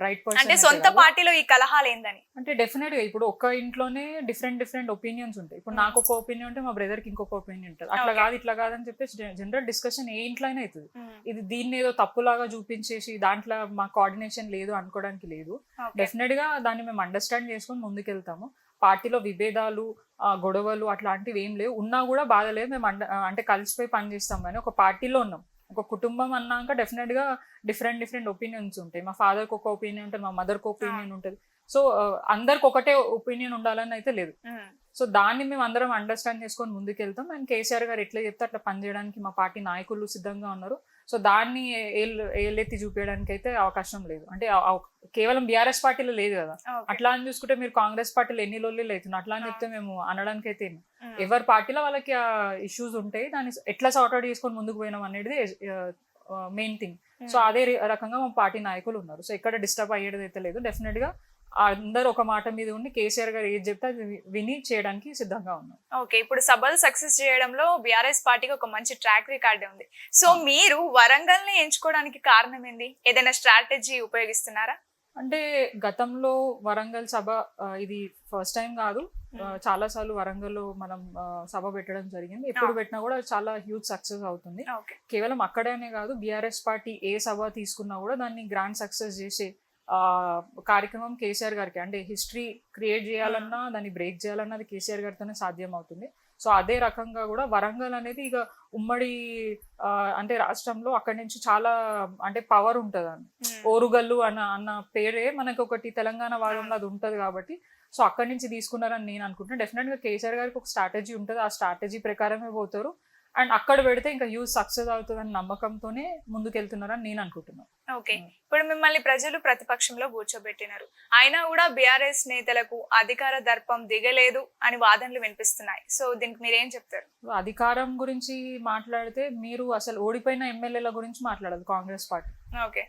రైట్ పర్సన్. అంటే సొంత పార్టీలో ఈ కలహాలు ఏందని అంటే డెఫినెట్ గా ఇప్పుడు ఒక్క ఇంట్లోనే డిఫరెంట్ ఒపీనియన్స్ ఉంటాయి. ఇప్పుడు నాకు ఒక ఒపీనియన్ ఉంటే మా బ్రదర్ కి ఇంకొక ఒపీనియన్ ఉంటుంది. అట్లా కాదు ఇట్లా కాదని చెప్పేసి జనరల్ డిస్కషన్ ఏ ఇంట్లో అయినా అవుతుంది. ఇది దీన్ని ఏదో తప్పులాగా చూపించేసి దాంట్లో మా కోఆర్డినేషన్ లేదు అనుకోవడానికి లేదు. డెఫినెట్ గా దాన్ని మేము అండర్స్టాండ్ చేసుకొని ముందుకెళ్తాము. పార్టీలో విభేదాలు గొడవలు అట్లాంటివి ఏం లేవు. ఉన్నా కూడా బాధ లేదు. మేము అంటే కలిసిపోయి పనిచేస్తాం. కానీ ఒక పార్టీలో ఉన్నాం, ఒక కుటుంబం అన్నాక డెఫినెట్ గా డిఫరెంట్ ఒపీనియన్స్ ఉంటాయి. మా ఫాదర్కి ఒక ఒపీనియన్ ఉంటుంది, మా మదర్కి ఒపీనియన్ ఉంటుంది. సో అందరికి ఒకటే ఒపీనియన్ ఉండాలని అయితే లేదు. సో దాన్ని మేము అందరం అండర్స్టాండ్ చేసుకొని ముందుకెళ్తాం. అండ్ కేసీఆర్ గారు ఎట్లా చెప్తే అట్లా పనిచేయడానికి మా పార్టీ నాయకులు సిద్ధంగా ఉన్నారు. సో దాన్ని ఏలెత్తి చూపించడానికి అయితే అవకాశం లేదు. అంటే కేవలం బీఆర్ఎస్ పార్టీలో లేదు కదా. అట్లా అని చూసుకుంటే మీరు కాంగ్రెస్ పార్టీలో ఎన్ని లొల్లీలు అవుతున్నాయి అట్లా అని చెప్తే మేము అనడానికి అయితే ఎవరి పార్టీలో వాళ్ళకి ఆ ఇష్యూస్ ఉంటాయి, దాన్ని ఎట్లా సార్ట్అవుట్ చేసుకొని ముందుకు పోయినాం అనేది మెయిన్ థింగ్. సో అదే రకంగా మా పార్టీ నాయకులు ఉన్నారు. సో ఎక్కడ డిస్టర్బ్ అయ్యేది అయితే లేదు. డెఫినెట్ గా అందరూ ఒక మాట మీద ఉండి కేసీఆర్ గారు ఏది చెప్తే అది విని చేయడానికి సిద్ధంగా ఉన్నాం. ఓకే, ఇప్పుడు సభలు సక్సెస్ చేయడంలో బీఆర్ఎస్ పార్టీకి ఒక మంచి ట్రాక్ రికార్డ్ ఉంది. సో మీరు వరంగల్ ని ఎంచుకోవడానికి కారణం ఏంది? ఏదైనా స్ట్రాటజీ ఉపయోగిస్తున్నారా? అంటే గతంలో వరంగల్ సభ ఇది ఫస్ట్ టైం కాదు, చాలా సార్లు వరంగల్లో మనం సభ పెట్టడం జరిగింది. ఎప్పుడు పెట్టినా కూడా చాలా హ్యూజ్ సక్సెస్ అవుతుంది. కేవలం అక్కడనే కాదు, బీఆర్ఎస్ పార్టీ ఏ సభ తీసుకున్నా కూడా దాన్ని గ్రాండ్ సక్సెస్ చేసే కార్యక్రమం కేసీఆర్ గారికి. అంటే హిస్టరీ క్రియేట్ చేయాలన్నా దాన్ని బ్రేక్ చేయాలన్నా అది కేసీఆర్ గారితోనే సాధ్యం అవుతుంది. సో అదే రకంగా కూడా వరంగల్ అనేది ఇక ఉమ్మడి అంటే రాష్ట్రంలో అక్కడి నుంచి చాలా అంటే పవర్ ఉంటుంది అని, ఓరుగల్లు అన్న పేరే మనకి ఒకటి తెలంగాణ భాగంలో అది ఉంటుంది కాబట్టి సో అక్కడి నుంచి తీసుకున్నారని నేను అనుకుంటున్నాను. డెఫినెట్గా కేసీఆర్ గారికి ఒక స్ట్రాటజీ ఉంటుంది, ఆ స్ట్రాటజీ ప్రకారమే పోతారు. అండ్ అక్కడ పెడితే ఇంకా హ్యూజ్ సక్సెస్ అవుతుందని నమ్మకంతోనే ముందుకెళ్తున్నారని నేను అనుకుంటున్నాను. ఓకే, ఇప్పుడు మిమ్మల్ని ప్రజలు ప్రతిపక్షంలో కూర్చోబెట్టినారు, అయినా కూడా బీఆర్ఎస్ నేతలకు అధికార దర్పం దిగలేదు అని వాదనలు వినిపిస్తున్నాయి. సో దీనికి మీరేం చెప్తారు? అధికారం గురించి మాట్లాడితే మీరు అసలు ఓడిపోయిన ఎమ్మెల్యేల గురించి మాట్లాడాలి కాంగ్రెస్ పార్టీ. ఓకే,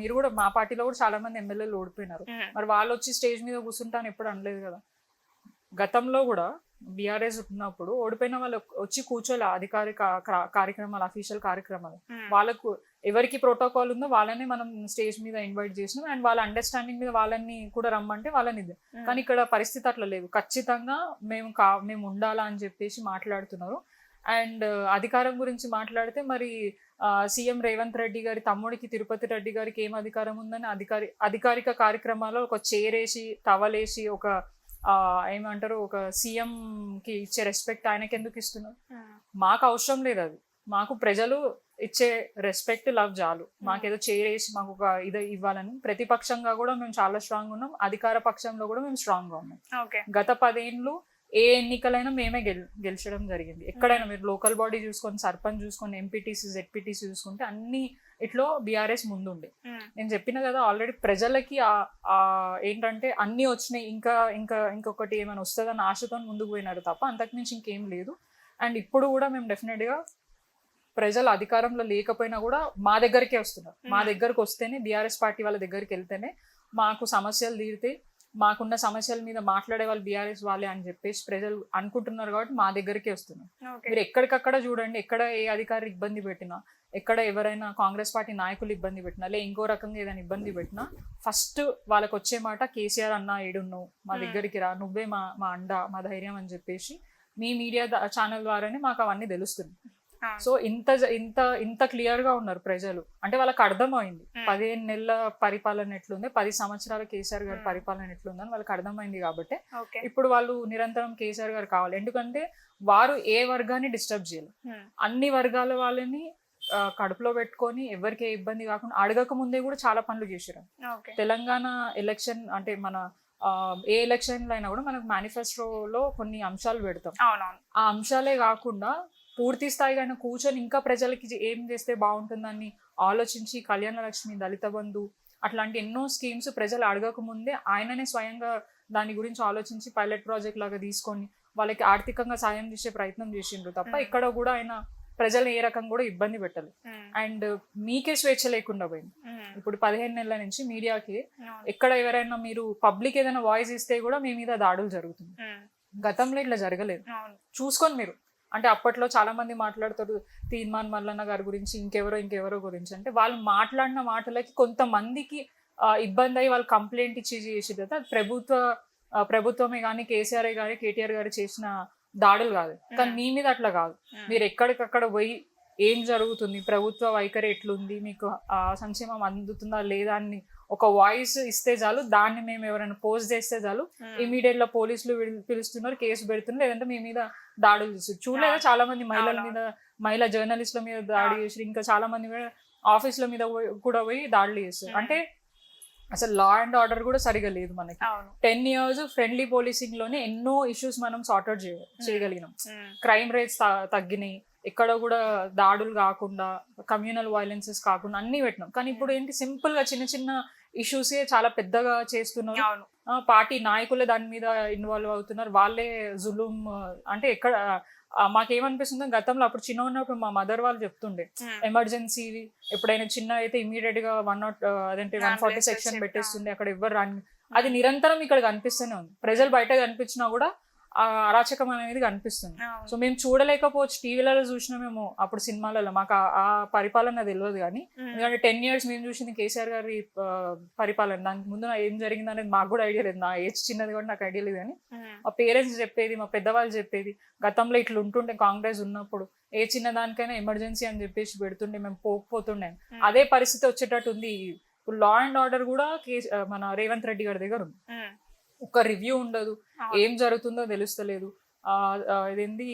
మీరు కూడా మా పార్టీలో కూడా చాలా మంది ఎమ్మెల్యేలు ఓడిపోయినారు. మరి వాళ్ళు వచ్చి స్టేజ్ మీద కూర్చుంటాను ఎప్పుడు అనలేదు కదా. గతంలో కూడా బీఆర్ఎస్ ఉన్నప్పుడు ఓడిపోయిన వాళ్ళు వచ్చి కూర్చోలే అధికారిక కార్యక్రమాలు, అఫీషియల్ కార్యక్రమాలు. వాళ్ళకు ఎవరికి ప్రోటోకాల్ ఉందో వాళ్ళని మనం స్టేజ్ మీద ఇన్వైట్ చేసినాం. అండ్ వాళ్ళ అండర్స్టాండింగ్ మీద వాళ్ళని కూడా రమ్మంటే వాళ్ళని ఇది. కానీ ఇక్కడ పరిస్థితి అట్లా లేదు. ఖచ్చితంగా మేము ఉండాలా అని చెప్పేసి మాట్లాడుతున్నారు. అండ్ అధికారం గురించి మాట్లాడితే మరి సీఎం రేవంత్ రెడ్డి గారి తమ్ముడికి తిరుపతి రెడ్డి గారికి ఏం అధికారం ఉందని అధికారిక కార్యక్రమాల్లో ఒక చైరేసి టవలేసి ఒక ఏమంటారు ఒక సీఎం కి ఇచ్చే రెస్పెక్ట్ ఆయనకి ఎందుకు ఇస్తున్నారు? మాకు అవసరం లేదు అది. మాకు ప్రజలు ఇచ్చే రెస్పెక్ట్ లవ్ చాలు. మాకేదో చేరేసి మాకు ఒక ఇది ఇవ్వాలని. ప్రతిపక్షంగా కూడా మేము చాలా స్ట్రాంగ్ ఉన్నాం, అధికార పక్షంలో కూడా మేము స్ట్రాంగ్ గా ఉన్నాం. గత 10 ఏళ్ళు ఏ ఎన్నికలైనా మేమే గెలిచడం జరిగింది. ఎక్కడైనా మీరు లోకల్ బాడీ చూసుకొని, సర్పంచ్ చూసుకొని, ఎంపీటీసీ జెడ్పీటీసీ చూసుకుంటే అన్ని ఇట్లో బీఆర్ఎస్ ముందుండే. నేను చెప్పిన కదా ఆల్రెడీ ప్రజలకి ఏంటంటే అన్ని వచ్చినాయి, ఇంకొకటి ఏమైనా వస్తుందని ఆశతో ముందుకు పోయినారు తప్ప అంతకుమించి ఇంకేం లేదు. అండ్ ఇప్పుడు కూడా మేము డెఫినెట్గా ప్రజలు అధికారంలో లేకపోయినా కూడా మా దగ్గరికే వస్తున్నారు. మా దగ్గరకు వస్తేనే, బీఆర్ఎస్ పార్టీ వాళ్ళ దగ్గరికి వెళ్తేనే మాకు సమస్యలు తీరితే, మాకున్న సమస్యల మీద మాట్లాడే వాళ్ళు బీఆర్ఎస్ వాళ్ళే అని చెప్పేసి ప్రజలు అనుకుంటున్నారు కాబట్టి మా దగ్గరికే వస్తున్నారు. మీరు ఎక్కడికక్కడ చూడండి, ఎక్కడ ఏ అధికారి ఇబ్బంది పెట్టినా, ఎక్కడ ఎవరైనా కాంగ్రెస్ పార్టీ నాయకులు ఇబ్బంది పెట్టినా, లే ఇంకో రకంగా ఏదైనా ఇబ్బంది పెట్టినా ఫస్ట్ వాళ్ళకి వచ్చే మాట కేసీఆర్ అన్న ఏడున్నావు, మా దగ్గరికి రా, నువ్వే మా అండ, మా ధైర్యం అని చెప్పేసి మీ మీడియా ఛానల్ ద్వారానే మాకు అవన్నీ తెలుస్తుంది. సో ఇంత క్లియర్ గా ఉన్నారు ప్రజలు. అంటే వాళ్ళకి అర్థమైంది 15 నెలల పరిపాలన ఎట్లుంది, 10 సంవత్సరాల కేసీఆర్ గారి పరిపాలన ఎట్లుందని వాళ్ళకి అర్థమైంది. కాబట్టి ఇప్పుడు వాళ్ళు నిరంతరం కేసీఆర్ గారు కావాలి. ఎందుకంటే వారు ఏ వర్గాన్ని డిస్టర్బ్ చేయలేదు. అన్ని వర్గాల వాళ్ళని కడుపులో పెట్టుకొని ఎవరికి ఏ ఇబ్బంది కాకుండా అడగక ముందే కూడా చాలా పనులు చేశారు. తెలంగాణ ఎలక్షన్ అంటే మన ఏ ఎలక్షన్లు అయినా కూడా మనకు మేనిఫెస్టోలో కొన్ని అంశాలు పెడతాం. ఆ అంశాలే కాకుండా పూర్తి స్థాయిగా ఆయన కూర్చొని ఇంకా ప్రజలకి ఏం చేస్తే బాగుంటుందని ఆలోచించి కళ్యాణ లక్ష్మి, దళిత బంధు అట్లాంటి ఎన్నో స్కీమ్స్ ప్రజలు అడగక ముందే ఆయననే స్వయంగా దాని గురించి ఆలోచించి పైలట్ ప్రాజెక్ట్ లాగా తీసుకొని వాళ్ళకి ఆర్థికంగా సాయం చేసే ప్రయత్నం చేసిండ్రు తప్ప ఇక్కడ కూడా ఆయన ప్రజలు ఏ రకం కూడా ఇబ్బంది పెట్టలేదు. అండ్ మీకే స్వేచ్ఛ లేకుండా పోయింది. ఇప్పుడు 15 నెలల నుంచి మీడియాకి ఎక్కడ ఎవరైనా మీరు పబ్లిక్ ఏదైనా వాయిస్ ఇస్తే కూడా మీ మీద దాడులు జరుగుతుంది. గతంలో ఇట్లా జరగలేదు. చూసుకొని మీరు అంటే అప్పట్లో చాలా మంది మాట్లాడుతారు తీర్మాన్ మల్లన్న గారి గురించి, ఇంకెవరో గురించి. అంటే వాళ్ళు మాట్లాడిన మాటలకి కొంతమందికి ఇబ్బంది అయ్యి వాళ్ళు కంప్లైంట్ ఇచ్చి చేసి కదా ప్రభుత్వమే కానీ, కేసీఆర్ కానీ, కేటీఆర్ గారు చేసిన దాడులు కాదు. కానీ మీ మీద అట్లా కాదు. మీరు ఎక్కడికక్కడ పోయి ఏం జరుగుతుంది, ప్రభుత్వ వైఖరి ఎట్లుంది, మీకు సంక్షేమం అందుతుందా లేదా అని ఒక వాయిస్ ఇస్తే చాలు. దాన్ని మేము ఎవరైనా పోస్ట్ చేస్తే చాలు ఇమీడియట్ గా పోలీసులు పిలుస్తున్నారు, కేసు పెడుతున్నారు, లేదంటే మీ మీద దాడులు చేస్తారు. చూడలేదా చాలా మంది మహిళల మీద, మహిళా జర్నలిస్టుల మీద దాడి చేసి, ఇంకా చాలా మంది ఆఫీసుల మీద కూడా పోయి దాడులు చేస్తారు. అంటే అసలు లా అండ్ ఆర్డర్ కూడా సరిగా లేదు మనకి. 10 years ఫ్రెండ్లీ పోలీసింగ్ లోనే ఎన్నో ఇష్యూస్ మనం సార్ట్అవుట్ చేయగలిగినాం. క్రైమ్ రేట్స్ తగ్గినాయి, ఎక్కడ కూడా దాడులు కాకుండా, కమ్యూనల్ వైలెన్సెస్ కాకుండా అన్ని పెట్టినాం. కానీ ఇప్పుడు ఏంటి, సింపుల్ గా చిన్న చిన్న ఇష్యూసే చాలా పెద్దగా చేస్తున్నారు. అవును. పార్టీ నాయకులే దాని మీద ఇన్వాల్వ్ అవుతున్నారు. వాళ్ళే జులుం, అంటే ఎక్కడ మాకేమనిపిస్తుందో, గతంలో అప్పుడు చిన్న ఉన్నప్పుడు మా మదర్ వాళ్ళు చెప్తుండే, ఎమర్జెన్సీ ఎప్పుడైనా చిన్న అయితే ఇమీడియట్ గా 140 సెక్షన్ పెట్టేస్తుండే, అక్కడ ఎవరు రాని. అది నిరంతరం ఇక్కడ కనిపిస్తూనే ఉంది. ప్రజలు బయట కనిపించినా కూడా ఆ అరాచకం అనేది కనిపిస్తుంది. సో మేము చూడలేకపోవచ్చు, టీవీలలో చూసినా మేము అప్పుడు సినిమాలలో, మాకు ఆ పరిపాలన తెలియదు. కానీ ఎందుకంటే 10 years మేము చూసింది కేసీఆర్ గారి పరిపాలన. దానికి ముందు ఏం జరిగింది అనేది మాకు కూడా ఐడియా లేదు. నా ఏజ్ చిన్నది కూడా నాకు ఐడియా లేదు. కానీ మా పేరెంట్స్ చెప్పేది, మా పెద్దవాళ్ళు చెప్పేది, గతంలో ఇట్లా ఉంటుండే కాంగ్రెస్ ఉన్నప్పుడు, ఏ చిన్న దానికైనా ఎమర్జెన్సీ అని చెప్పేసి పెడుతుండే, మేము పోకపోతుండే. అదే పరిస్థితి వచ్చేటట్టు ఉంది. ఇప్పుడు లా అండ్ ఆర్డర్ కూడా మన రేవంత్ రెడ్డి గారి దగ్గర ఉంది. ఒక రివ్యూ ఉండదు, ఏం జరుగుతుందో తెలుస్తలేదు. ఇదేంది,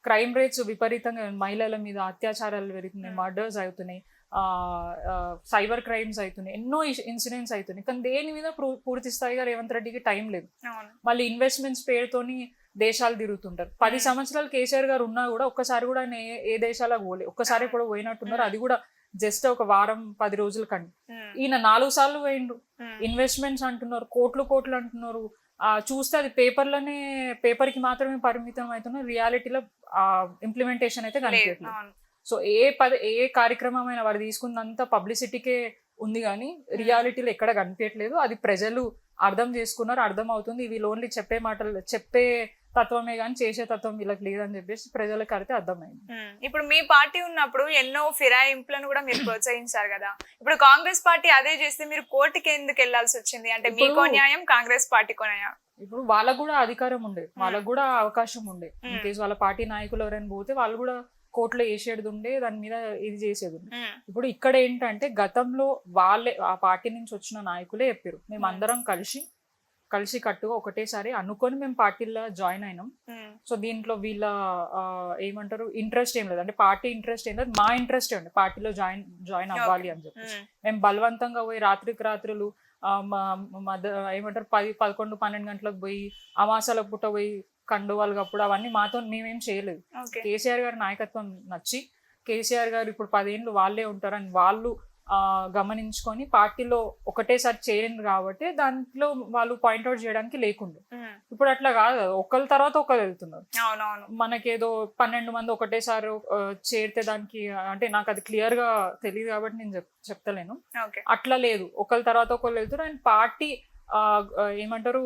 క్రైమ్ రేట్స్ విపరీతంగా, మహిళల మీద అత్యాచారాలు పెరుగుతున్నాయి, మర్డర్స్ అవుతున్నాయి, సైబర్ క్రైమ్స్ అవుతున్నాయి, ఎన్నో ఇన్సిడెంట్స్ అవుతున్నాయి. కానీ దేని మీద పూర్తి స్థాయిగా రేవంత్ రెడ్డికి టైం లేదు. మళ్ళీ ఇన్వెస్ట్మెంట్స్ పేరుతోని దేశాలు తిరుగుతుంటారు. 10 సంవత్సరాలు కేసీఆర్ గారు ఉన్నా కూడా ఒక్కసారి కూడా ఆయన ఏ దేశాలకు పోలే. ఒక్కసారి కూడా పోయినట్టున్నారు, అది కూడా జస్ట్ ఒక వారం 10 రోజుల కండి. ఈయన 4 సార్లు పోయిండు. ఇన్వెస్ట్మెంట్స్ అంటున్నారు, కోట్లు అంటున్నారు. చూస్తే అది పేపర్ కి మాత్రమే పరిమితం అవుతున్నారు. రియాలిటీలో ఇంప్లిమెంటేషన్ అయితే కనిపించట్లేదు. సో ఏ కార్యక్రమం అయినా వారు తీసుకున్నంత పబ్లిసిటీకే ఉంది, కానీ రియాలిటీలో ఎక్కడ కనిపించట్లేదు. అది ప్రజలు అర్థం చేసుకున్నారు, అర్థం అవుతుంది. వీళ్ళు ఓన్లీ చెప్పే తత్వమే కానీ చేసే తత్వం వీళ్ళకి లేదని చెప్పేసి ప్రజలకు అయితే అర్థమైంది. ఇప్పుడు మీ పార్టీ ఉన్నప్పుడు ఎన్నో ఫిరాయింపులను కూడా మీరు ప్రోత్సహించారు కదా. ఇప్పుడు కాంగ్రెస్ పార్టీ అదే చేస్తే మీరు కోర్టుకి ఎందుకు వెళ్లాల్సి వచ్చింది? అంటే మీకో న్యాయం, కాంగ్రెస్ పార్టీకో న్యాయం. ఇప్పుడు వాళ్ళకు కూడా అధికారం ఉండే, వాళ్ళకు కూడా అవకాశం ఉండే. ఇన్ కేసు వాళ్ళ పార్టీ నాయకులు ఎవరైనా పోతే వాళ్ళు కూడా కోర్టులో వేసేది ఉండే, దాని మీద ఇది చేసేది ఉండే. ఇప్పుడు ఇక్కడ ఏంటంటే, గతంలో వాళ్ళే, ఆ పార్టీ నుంచి వచ్చిన నాయకులే చెప్పారు, మేము అందరం కలిసి కట్టుగా ఒకటేసారి అనుకొని మేము పార్టీలో జాయిన్ అయినాం. సో దీంట్లో వీళ్ళ ఏమంటారు, ఇంట్రెస్ట్ ఏం లేదు, అంటే పార్టీ ఇంట్రెస్ట్ ఏం లేదు, మా ఇంట్రెస్ట్ ఉంది పార్టీలో జాయిన్ అవ్వాలి అని చెప్పేసి. మేము బలవంతంగా పోయి రాత్రులు ఏమంటారు 10, 11, 12 గంటలకు పోయి, అమాసాల పూట పోయి కండువాలు కప్పుడు అవన్నీ మాతో మేమేం చేయలేదు. కేసీఆర్ గారి నాయకత్వం నచ్చి, కేసీఆర్ గారు ఇప్పుడు 10 ఏళ్ళు వాళ్ళే ఉంటారని వాళ్ళు గమనించుకొని పార్టీలో ఒకటేసారి చేరింది కాబట్టి దాంట్లో వాళ్ళు పాయింట్అవుట్ చేయడానికి లేకుండా. ఇప్పుడు అట్లా కాదు, ఒకరి తర్వాత ఒకరు వెళ్తున్నారు. మనకేదో 12 మంది ఒకటేసారి చేరితే దానికి, అంటే నాకు అది క్లియర్ గా తెలియదు కాబట్టి నేను చెప్తలేను. అట్లా లేదు, ఒకరి తర్వాత ఒకరు వెళ్తున్నారు. అండ్ పార్టీ ఏమంటారు,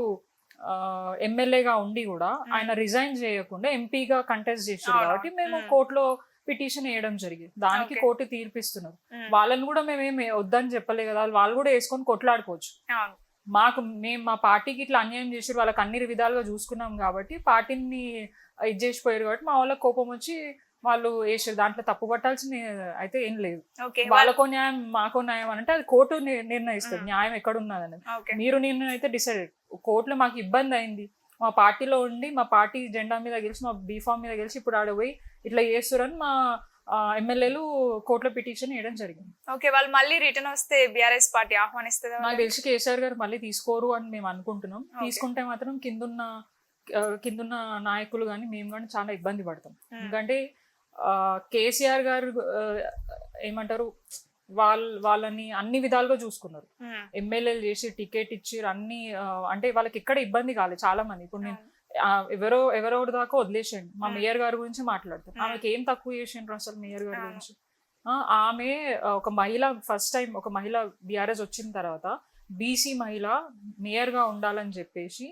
ఎమ్మెల్యేగా ఉండి కూడా ఆయన రిజైన్ చేయకుండా ఎంపీగా కంటెస్ట్ చేశారు కాబట్టి మేము కోర్టులో పిటిషన్ వేయడం జరిగింది. దానికి కోర్టు తీర్పిస్తున్నారు. వాళ్ళని కూడా మేమేమి వద్దని చెప్పలే కదా, వాళ్ళు కూడా వేసుకొని కొట్లాడుకోవచ్చు. మేము మా పార్టీకి ఇట్లా అన్యాయం చేసి వాళ్ళకి అన్ని విధాలుగా చూసుకున్నాం కాబట్టి, పార్టీని ఇది చేసిపోయారు కాబట్టి మా వాళ్ళకి కోపం వచ్చి వాళ్ళు వేసారు. దాంట్లో తప్పు పట్టాల్సిన అయితే ఏం లేదు. వాళ్ళకో న్యాయం మాకో న్యాయం అని అంటే అది కోర్టు నిర్ణయిస్తుంది న్యాయం ఎక్కడ ఉన్నదని. మీరు నిర్ణయం అయితే డిసైడెడ్. కోర్టులో మాకు ఇబ్బంది అయింది, మా పార్టీలో ఉండి మా పార్టీ జెండా మీద గెలిచి, మా బీఫామ్ మీద గెలిచి ఇప్పుడు ఆడ పోయి ఇట్లా చేస్తారని మా ఎమ్మెల్యేలు కోర్టులో పిటిషన్ వేయడం జరిగింది. వాళ్ళు మళ్ళీ రిటర్న్ వస్తే బీఆర్ఎస్ పార్టీ ఆహ్వానిస్తుంది. నాకు తెలిసి కేసీఆర్ గారు మళ్ళీ తీసుకోరు అని మేము అనుకుంటున్నాం. తీసుకుంటే మాత్రం కిందున్న నాయకులు కానీ మేము కానీ చాలా ఇబ్బంది పడతాం. ఎందుకంటే కేసీఆర్ గారు ఏమంటారు, వాళ్ళని అన్ని విధాలుగా చూసుకున్నారు. ఎమ్మెల్యేలు చేసి టికెట్ ఇచ్చి అన్ని, అంటే వాళ్ళకి ఎక్కడ ఇబ్బంది కాలేదు చాలా మంది. ఇప్పుడు నేను ఎవరెవరి దాకా వదిలేసేయండి, మా మేయర్ గారి గురించి మాట్లాడతాను. ఆమెకి ఏం తక్కువ చేసిండ్రు అసలు మేయర్ గారి గురించి? ఆమె ఒక మహిళ, ఫస్ట్ టైం ఒక మహిళ బీఆర్ఎస్ వచ్చిన తర్వాత బీసీ మహిళ మేయర్ గా ఉండాలని చెప్పేసి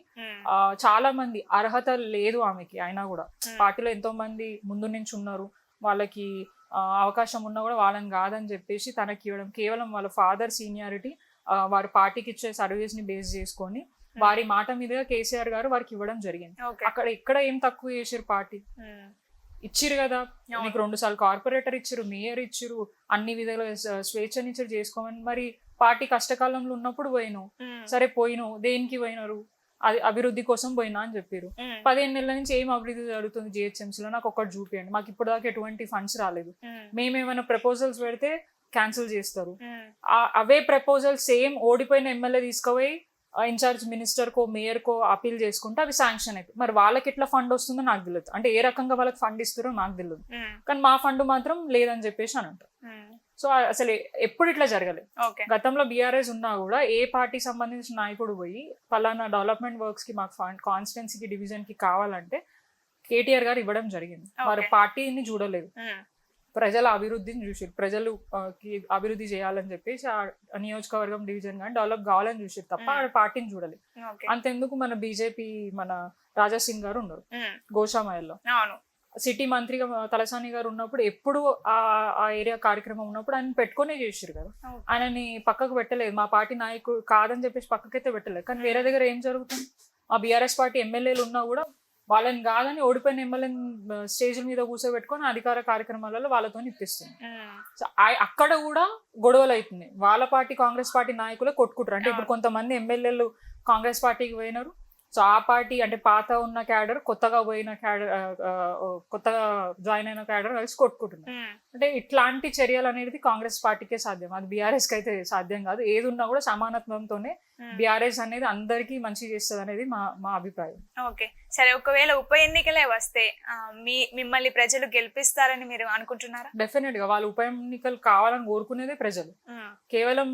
చాలా మంది, అర్హత లేదు ఆమెకి అయినా కూడా, పార్టీలో ఎంతో మంది ముందు నుంచి ఉన్నారు, వాళ్ళకి అవకాశం ఉన్నా కూడా వాళ్ళని కాదని చెప్పేసి తనకి ఇవ్వడం, కేవలం వాళ్ళ ఫాదర్ సీనియారిటీ, వారి పార్టీకి ఇచ్చే సర్వీస్ ని బేస్ చేసుకొని వారి మాట మీదుగా కేసీఆర్ గారు వారికి ఇవ్వడం జరిగింది. ఇక్కడ ఏం తక్కువ చేసారు, పార్టీ ఇచ్చిరు కదా, మీకు 2 సార్లు కార్పొరేటర్ ఇచ్చిరు, మేయర్ ఇచ్చిరు, అన్ని విధాలు స్వేచ్ఛనిచ్చారు చేసుకోమని. మరి పార్టీ కష్టకాలంలో ఉన్నప్పుడు పోయినావు, సరే పోయినావు, దేనికి పోయినారు? అది అభివృద్ధి కోసం పోయినా అని చెప్పారు. 15 నెలల నుంచి ఏం అభివృద్ధి జరుగుతుంది జిహెచ్ఎంసీలో, నాకు ఒక్కటి చూపియండి. మాకు ఇప్పుడు దాకా ఎటువంటి ఫండ్స్ రాలేదు. మేమేమైనా ప్రపోజల్స్ పెడితే క్యాన్సిల్ చేస్తారు. అవే ప్రపోజల్స్ సేమ్ ఓడిపోయిన ఎమ్మెల్యే తీసుకుపోయి ఇన్ఛార్జ్ మినిస్టర్కో మేయర్కో అపీల్ చేసుకుంటే అవి శాంక్షన్ అయిపోయి మరి వాళ్ళకి ఎట్లా ఫండ్ వస్తుందో నాకు తెలియదు, అంటే ఏ రకంగా వాళ్ళకి ఫండ్ ఇస్తారో నాకు తెలియదు, కానీ మా ఫండ్ మాత్రం లేదని చెప్పేసి అని అంటారు. సో అసలు ఎప్పుడు ఇట్లా జరగలేదు. గతంలో బీఆర్ఎస్ ఉన్నా కూడా ఏ పార్టీ సంబంధించిన నాయకుడు పోయి పలానా డెవలప్మెంట్ వర్క్స్ కి మాకు ఫండ్ కాన్స్టిట్యున్సీకి డివిజన్ కి కావాలంటే కేటీఆర్ గారు ఇవ్వడం జరిగింది. వారు పార్టీని చూడలేదు, ప్రజల అభివృద్ధిని చూసారు, ప్రజలు అభివృద్ధి చేయాలని చెప్పేసి ఆ నియోజకవర్గం డివిజన్ కానీ డెవలప్ కావాలని చూసారు తప్ప ఆ పార్టీని చూడలేదు. అంతెందుకు మన బీజేపీ మన రాజా సింగ్ గారు ఉన్నారు గోషామయల్లో, సిటీ మంత్రిగా తలసాని గారు ఉన్నప్పుడు ఎప్పుడు ఆ ఏరియా కార్యక్రమం ఉన్నప్పుడు ఆయన పెట్టుకునే చేసారు కదా, ఆయనని పక్కకు పెట్టలేదు, మా పార్టీ నాయకుడు కాదని చెప్పేసి పక్కకైతే పెట్టలేదు. కానీ వేరే దగ్గర ఏం జరుగుతుంది, ఆ బీఆర్ఎస్ పార్టీ ఎమ్మెల్యేలు ఉన్నా కూడా వాళ్ళని కాదని ఓడిపోయిన ఎమ్మెల్యేని స్టేజ్ల మీద కూర్చోబెట్టుకొని అధికార కార్యక్రమాలలో వాళ్ళతో ఇప్పిస్తుంది. సో అక్కడ కూడా గొడవలు అవుతుంది, వాళ్ళ పార్టీ కాంగ్రెస్ పార్టీ నాయకులే కొట్టుకుంటారు. అంటే ఇప్పుడు కొంతమంది ఎమ్మెల్యేలు కాంగ్రెస్ పార్టీకి పోయినారు, సో ఆ పార్టీ అంటే పాత ఉన్న క్యాడర్ కొత్తగా పోయిన క్యాడర్ కొత్తగా జాయిన్ అయిన క్యాడర్ కలిసి కొట్టుకుంటున్నారు. అంటే ఇట్లాంటి చర్యలు అనేది కాంగ్రెస్ పార్టీకే సాధ్యం, అది బీఆర్ఎస్ కి అయితే సాధ్యం కాదు. ఏది ఉన్నా కూడా సమానత్వంతోనే బీఆర్ఎస్ అనేది అందరికీ మంచి చేస్తుంది అనేది మా అభిప్రాయం. ఓకే సరే, ఒకవేళ ఉప ఎన్నికలే వస్తే మిమ్మల్ని ప్రజలు గెలిపిస్తారని మీరు అనుకుంటున్నారా? డెఫినెట్ గా వాళ్ళు ఉప ఎన్నికలు కావాలని కోరుకునేదే ప్రజలు. కేవలం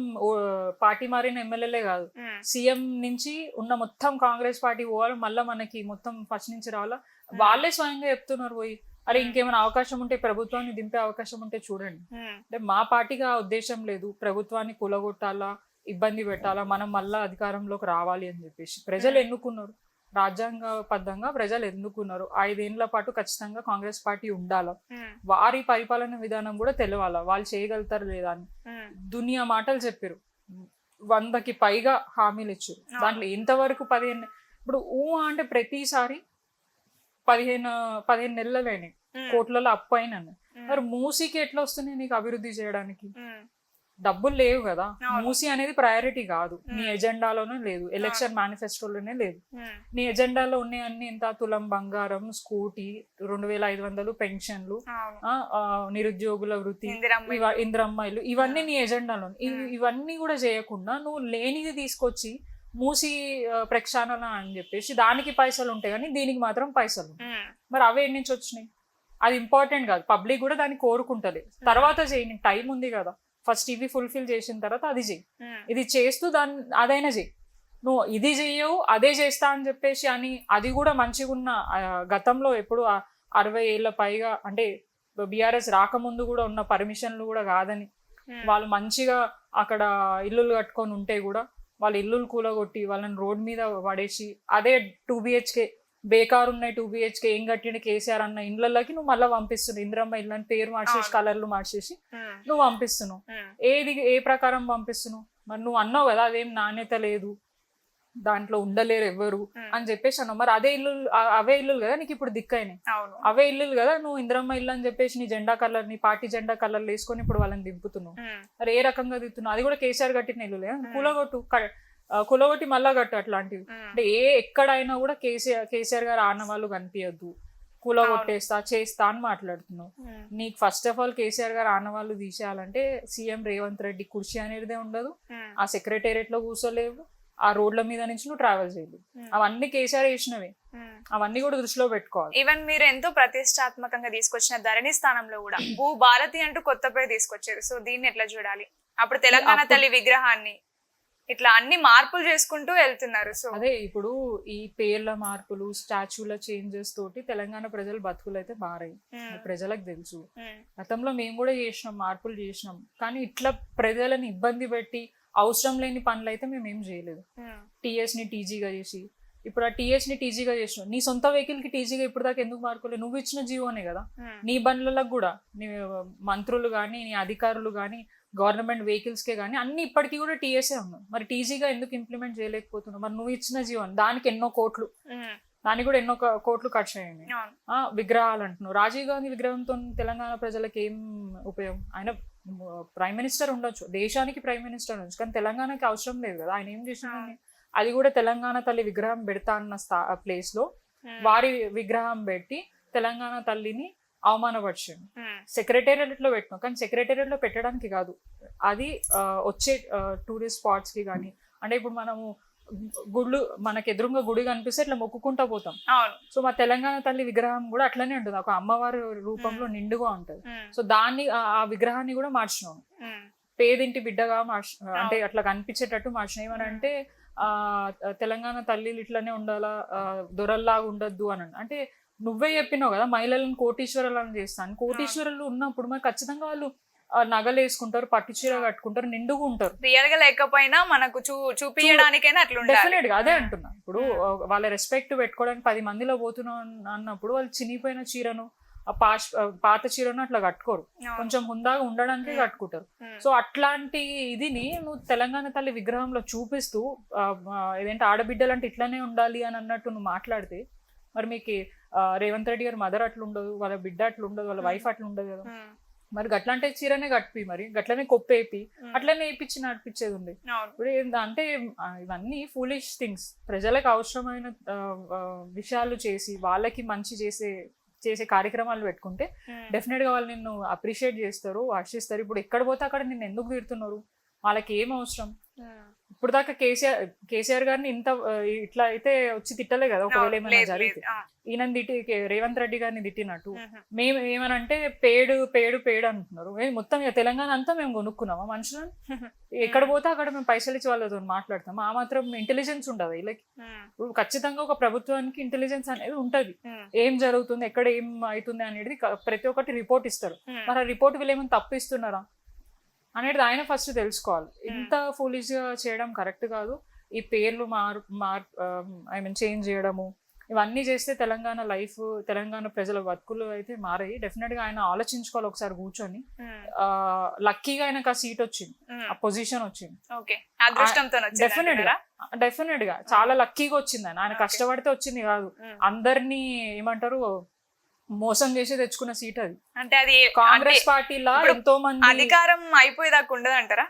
పార్టీ మారిన ఎమ్మెల్యేలే కాదు, సీఎం నుంచి ఉన్న మొత్తం కాంగ్రెస్ పార్టీ పోవాలి, మళ్ళీ మనకి మొత్తం ఫస్ట్ నుంచి రావాలా, వాళ్ళే స్వయంగా చెప్తున్నారు పోయి అరే ఇంకేమైనా అవకాశం ఉంటే ప్రభుత్వాన్ని దింపే అవకాశం ఉంటే చూడండి. అంటే మా పార్టీగా ఉద్దేశం లేదు ప్రభుత్వాన్ని కూలగొట్టాలా, ఇబ్బంది పెట్టాలా, మనం మళ్ళా అధికారంలోకి రావాలి అని చెప్పేసి ప్రజలు ఎన్నుకున్నారు, రాజ్యాంగబద్ధంగా ప్రజలు ఎన్నుకున్నారు. 5 ఏళ్ల పాటు ఖచ్చితంగా కాంగ్రెస్ పార్టీ ఉండాలా, వారి పరిపాలన విధానం కూడా తెలవాలా, వాళ్ళు చేయగలుగుతారు లేదా అని దునియా మాటలు చెప్పారు, 100కి పైగా హామీలు ఇచ్చారు. దాంట్లో ఎంతవరకు 15 ఇప్పుడు అంటే ప్రతిసారి 15 నెలలైనాయి కోట్లలో అప్పు అయినా, మరి మూసీకి ఎట్లా వస్తున్నాయి నీకు అభివృద్ధి చేయడానికి? డబ్బులు లేవు కదా, మూసీ అనేది ప్రయారిటీ కాదు, నీ ఎజెండాలోనే లేదు, ఎలక్షన్ మేనిఫెస్టోలోనే లేదు. నీ ఎజెండాలో ఉన్నాయన్ని ఎంత, తులం బంగారం, స్కూటీ, 2500 పెన్షన్లు, నిరుద్యోగుల వృత్తి, ఇందిరమ్మ ఇల్లు, ఇవన్నీ నీ ఎజెండాలో. ఇవన్నీ కూడా చేయకుండా నువ్వు లేనిది తీసుకొచ్చి మూసి ప్రక్షాళన అని చెప్పేసి దానికి పైసలు ఉంటాయి కానీ దీనికి మాత్రం పైసలు, మరి అవే ఎన్ని నుంచి వచ్చినాయి? అది ఇంపార్టెంట్ కాదు, పబ్లిక్ కూడా దాన్ని కోరుకుంటది. తర్వాత చేయి, నీకు టైం ఉంది కదా, ఫస్ట్ ఇవి ఫుల్ఫిల్ చేసిన తర్వాత అది చెయ్యి, ఇది చేస్తూ అదైనా చెయ్యి. నువ్వు ఇది చెయ్యవు అదే చేస్తా అని చెప్పేసి అని అది కూడా మంచిగా ఉన్న గతంలో ఎప్పుడు 60 ఏళ్ళ పైగా అంటే బీఆర్ఎస్ రాకముందు కూడా ఉన్న పర్మిషన్లు కూడా కాదని వాళ్ళు మంచిగా అక్కడ ఇల్లులు కట్టుకొని ఉంటే కూడా వాళ్ళ ఇల్లులు కూలగొట్టి వాళ్ళని రోడ్ మీద పడేసి అదే 2 BHK బేకారు ఉన్నాయి 2 BHK ఏం కట్టిన కేసీఆర్ అన్న ఇండ్లకి నువ్వు మళ్ళీ పంపిస్తున్నావు, ఇందిరమ్మ ఇల్లు అని పేరు మార్చేసి కలర్లు మార్చేసి నువ్వు పంపిస్తున్నావు. ఏ ప్రకారం పంపిస్తున్నావు? మరి నువ్వు అన్నావు కదా అదేం నాణ్యత లేదు, దాంట్లో ఉండలేరు ఎవరు అని చెప్పేసి అన్నావు, మరి అవే ఇల్లులు కదా నీకు ఇప్పుడు దిక్కైనాయి, అవే ఇల్లులు కదా నువ్వు ఇందిరమ్మ ఇల్లు అని చెప్పేసి నీ జెండా కలర్ నీ పార్టీ జెండా కలర్లు వేసుకొని ఇప్పుడు వాళ్ళని దింపుతున్నావు. మరి ఏ రకంగా దిగుతున్నావు? అది కూడా కేసీఆర్ కట్టిన ఇల్లులే, కులగొట్టి మళ్ళా కట్టు. అట్లాంటివి అంటే ఎక్కడైనా కూడా కేసీఆర్ గారు ఆనవాళ్ళు కనిపించద్దు, కూలగొట్టేస్తా చేస్తా అని మాట్లాడుతున్నావు. నీకు ఫస్ట్ ఆఫ్ ఆల్ కేసీఆర్ గారు ఆనవాళ్ళు తీసేయాలంటే సీఎం రేవంత్ రెడ్డి కుర్చీ అనేదే ఉండదు, ఆ సెక్రటేరియట్ లో కూర్చోలేవు, ఆ రోడ్ల మీద నుంచి నువ్వు ట్రావెల్ చేయలేదు. అవన్నీ కేసీఆర్ చేసినవి, అవన్నీ కూడా దృష్టిలో పెట్టుకోవాలి. ఈవెన్ మీరు ఎంతో ప్రతిష్టాత్మకంగా తీసుకొచ్చిన ధరణి స్థానంలో కూడా భూ భారతి అంటూ కొత్త పేరు తీసుకొచ్చారు. సో దీన్ని ఎట్లా చూడాలి? అప్పుడు తెలంగాణ తల్లి విగ్రహాన్ని ఇట్లా అన్ని మార్పులు చేసుకుంటూ వెళ్తున్నారు. సో అదే ఇప్పుడు ఈ పేర్ల మార్పులు, స్టాచ్యూల చేంజెస్ తోటి తెలంగాణ ప్రజల బతుకులు అయితే మారాయి, ప్రజలకు తెలుసు. గతంలో మేము కూడా చేసినాం, మార్పులు చేసినాం, కానీ ఇట్లా ప్రజలను ఇబ్బంది పెట్టి అవసరం లేని పనులు అయితే మేము ఏం చేయలేదు. టీఎస్ ని టీజీగా చేసి ఇప్పుడు ఆ టీఎస్ ని టీజీగా చేసినావు, నీ సొంత వెహికల్ కి టీజీగా ఇప్పుడు దాకా ఎందుకు మార్పులేదు? నువ్వు ఇచ్చిన జీవోనే కదా, నీ బండ్లకు కూడా నీ మంత్రులు కానీ నీ అధికారులు కానీ గవర్నమెంట్ వెహికల్స్ కే కానీ అన్ని ఇప్పటికీ కూడా టీఎస్ఏ ఉన్నాయి. మరి టీజీగా ఎందుకు ఇంప్లిమెంట్ చేయలేకపోతున్నావు? మరి నువ్వు ఇచ్చిన జీవన్ దానికి ఎన్నో కోట్లు, దానికి కూడా ఎన్నో కోట్లు ఖర్చు అయ్యింది. విగ్రహాలు అంటున్నావు, రాజీవ్ గాంధీ విగ్రహంతో తెలంగాణ ప్రజలకు ఏం ఉపయోగం? ఆయన ప్రైమ్ మినిస్టర్ ఉండొచ్చు, దేశానికి ప్రైమ్ మినిస్టర్ ఉండొచ్చు, కానీ తెలంగాణకి అవసరం లేదు కదా. ఆయన ఏం చేసినాడని అది కూడా తెలంగాణ తల్లి విగ్రహం పెడతా అన్న ప్లేస్ లో వారి విగ్రహం పెట్టి తెలంగాణ తల్లిని అవమానపరిచాను. సెక్రటేరియట్ లో పెట్టినాం, కానీ సెక్రటేరియట్ లో పెట్టడానికి కాదు, అది వచ్చే టూరిస్ట్ స్పాట్స్ కి కానీ, అంటే ఇప్పుడు మనము గుళ్ళు మనకి ఎదురుగా గుడి కనిపిస్తే ఇట్లా మొక్కుకుంటా పోతాం. అవును. సో మా తెలంగాణ తల్లి విగ్రహం కూడా అట్లనే ఉంటుంది, ఒక అమ్మవారి రూపంలో నిండుగా ఉంటది. సో దాన్ని ఆ విగ్రహాన్ని కూడా మార్చినాం, పేదింటి బిడ్డగా అంటే అట్లా కనిపించేటట్టు మార్చిన. ఏమనంటే తెలంగాణ తల్లిలు ఇట్లనే ఉండాలా, దొరల్లాగా ఉండద్దు అని. అంటే నువ్వే చెప్పినావు కదా మహిళలను కోటీశ్వరులను చేస్తాను. కోటీశ్వరులు ఉన్నప్పుడు మరి ఖచ్చితంగా వాళ్ళు నగలు వేసుకుంటారు, పట్టు చీర కట్టుకుంటారు, నిండుగా ఉంటారు. రియల్ గా లేకపోయినా మనకు చూపించడానికైనా అట్లా డెఫినెట్ గా అదే అంటున్నా. ఇప్పుడు వాళ్ళ రెస్పెక్ట్ పెట్టుకోవడానికి 10 మందిలో పోతున్నాం అన్నప్పుడు వాళ్ళు చినిగిపోయిన చీరను, పాత చీరను అట్లా కట్టుకోరు, కొంచెం హుందాగా ఉండడానికి కట్టుకుంటారు. సో అట్లాంటి ఇదిని నువ్వు తెలంగాణ తల్లి విగ్రహంలో చూపిస్తూ ఏదంటే ఆడబిడ్డలు అంటే ఇట్లానే ఉండాలి అని అన్నట్టు నువ్వు మాట్లాడితే మరి మీకు రేవంత్ రెడ్డి గారి మదర్ అట్లా ఉండదు, వాళ్ళ బిడ్డ అట్లా ఉండదు, వాళ్ళ వైఫ్ అట్లా ఉండదు కదా. మరి గట్లాంటి చీరనే కట్టిపి, మరి గట్లనే కొప్పేపి అట్లనే వేయించి నడిపించేది ఉంది. ఇప్పుడు అంటే ఇవన్నీ ఫూలిష్ థింగ్స్. ప్రజలకు అవసరమైన విషయాలు చేసి వాళ్ళకి మంచి చేసే కార్యక్రమాలు పెట్టుకుంటే డెఫినెట్ గా వాళ్ళు నిన్ను అప్రిషియేట్ చేస్తారు, హర్షిస్తారు. ఇప్పుడు ఎక్కడ పోతే అక్కడ నిన్ను ఎందుకు తిడుతున్నారు, వాళ్ళకి ఏం అవసరం? ఇప్పుడు దాకా కేసీఆర్ గారిని ఇంత ఇట్లా అయితే వచ్చి తిట్టలే కదా, ఒకవేళ ఏమైనా జరిగితే. ఈయన రేవంత్ రెడ్డి గారిని తిట్టినట్టు మేము ఏమనంటే పేడు పేడు పేడు అంటున్నారు. మొత్తం తెలంగాణ అంతా మేము కొనుక్కున్నామా మనుషులను? ఎక్కడ పోతే అక్కడ మేము పైసలు ఇచ్చి వాళ్ళతో మాట్లాడతాం. ఆ మాత్రం ఇంటెలిజెన్స్ ఉండదు వీళ్ళకి. ఖచ్చితంగా ఒక ప్రభుత్వానికి ఇంటెలిజెన్స్ అనేది ఉంటది, ఏం జరుగుతుంది, ఎక్కడ ఏం అవుతుంది అనేది ప్రతి ఒక్కటి రిపోర్ట్ ఇస్తారు. మరి ఆ రిపోర్ట్ వీళ్ళు ఏమైనా తప్పు ఇస్తున్నారా అనేది ఆయన ఫస్ట్ తెలుసుకోవాలి. ఇంత ఫూలిష్ గా చేయడం కరెక్ట్ కాదు. ఈ పేర్లు చేంజ్ చేయడము ఇవన్నీ చేస్తే తెలంగాణ లైఫ్, తెలంగాణ ప్రజల బతుకులు అయితే మారాయి. డెఫినెట్ గా ఆయన ఆలోచించుకోవాలి ఒకసారి కూర్చొని. లక్కీగా ఆయనకు ఆ సీట్ వచ్చింది, ఆ పొజిషన్ వచ్చింది. డెఫినెట్ గా చాలా లక్కీగా వచ్చింది. ఆయన కష్టపడితే వచ్చింది కాదు, అందరినీ ఏమంటారు మోసం చేసి తెచ్చుకున్న సీట్ అది. అంటే అది కాంగ్రెస్ పార్టీలో ఎంతో మంది అధికారం అయిపోయేదాకా ఉండదు అంటారా?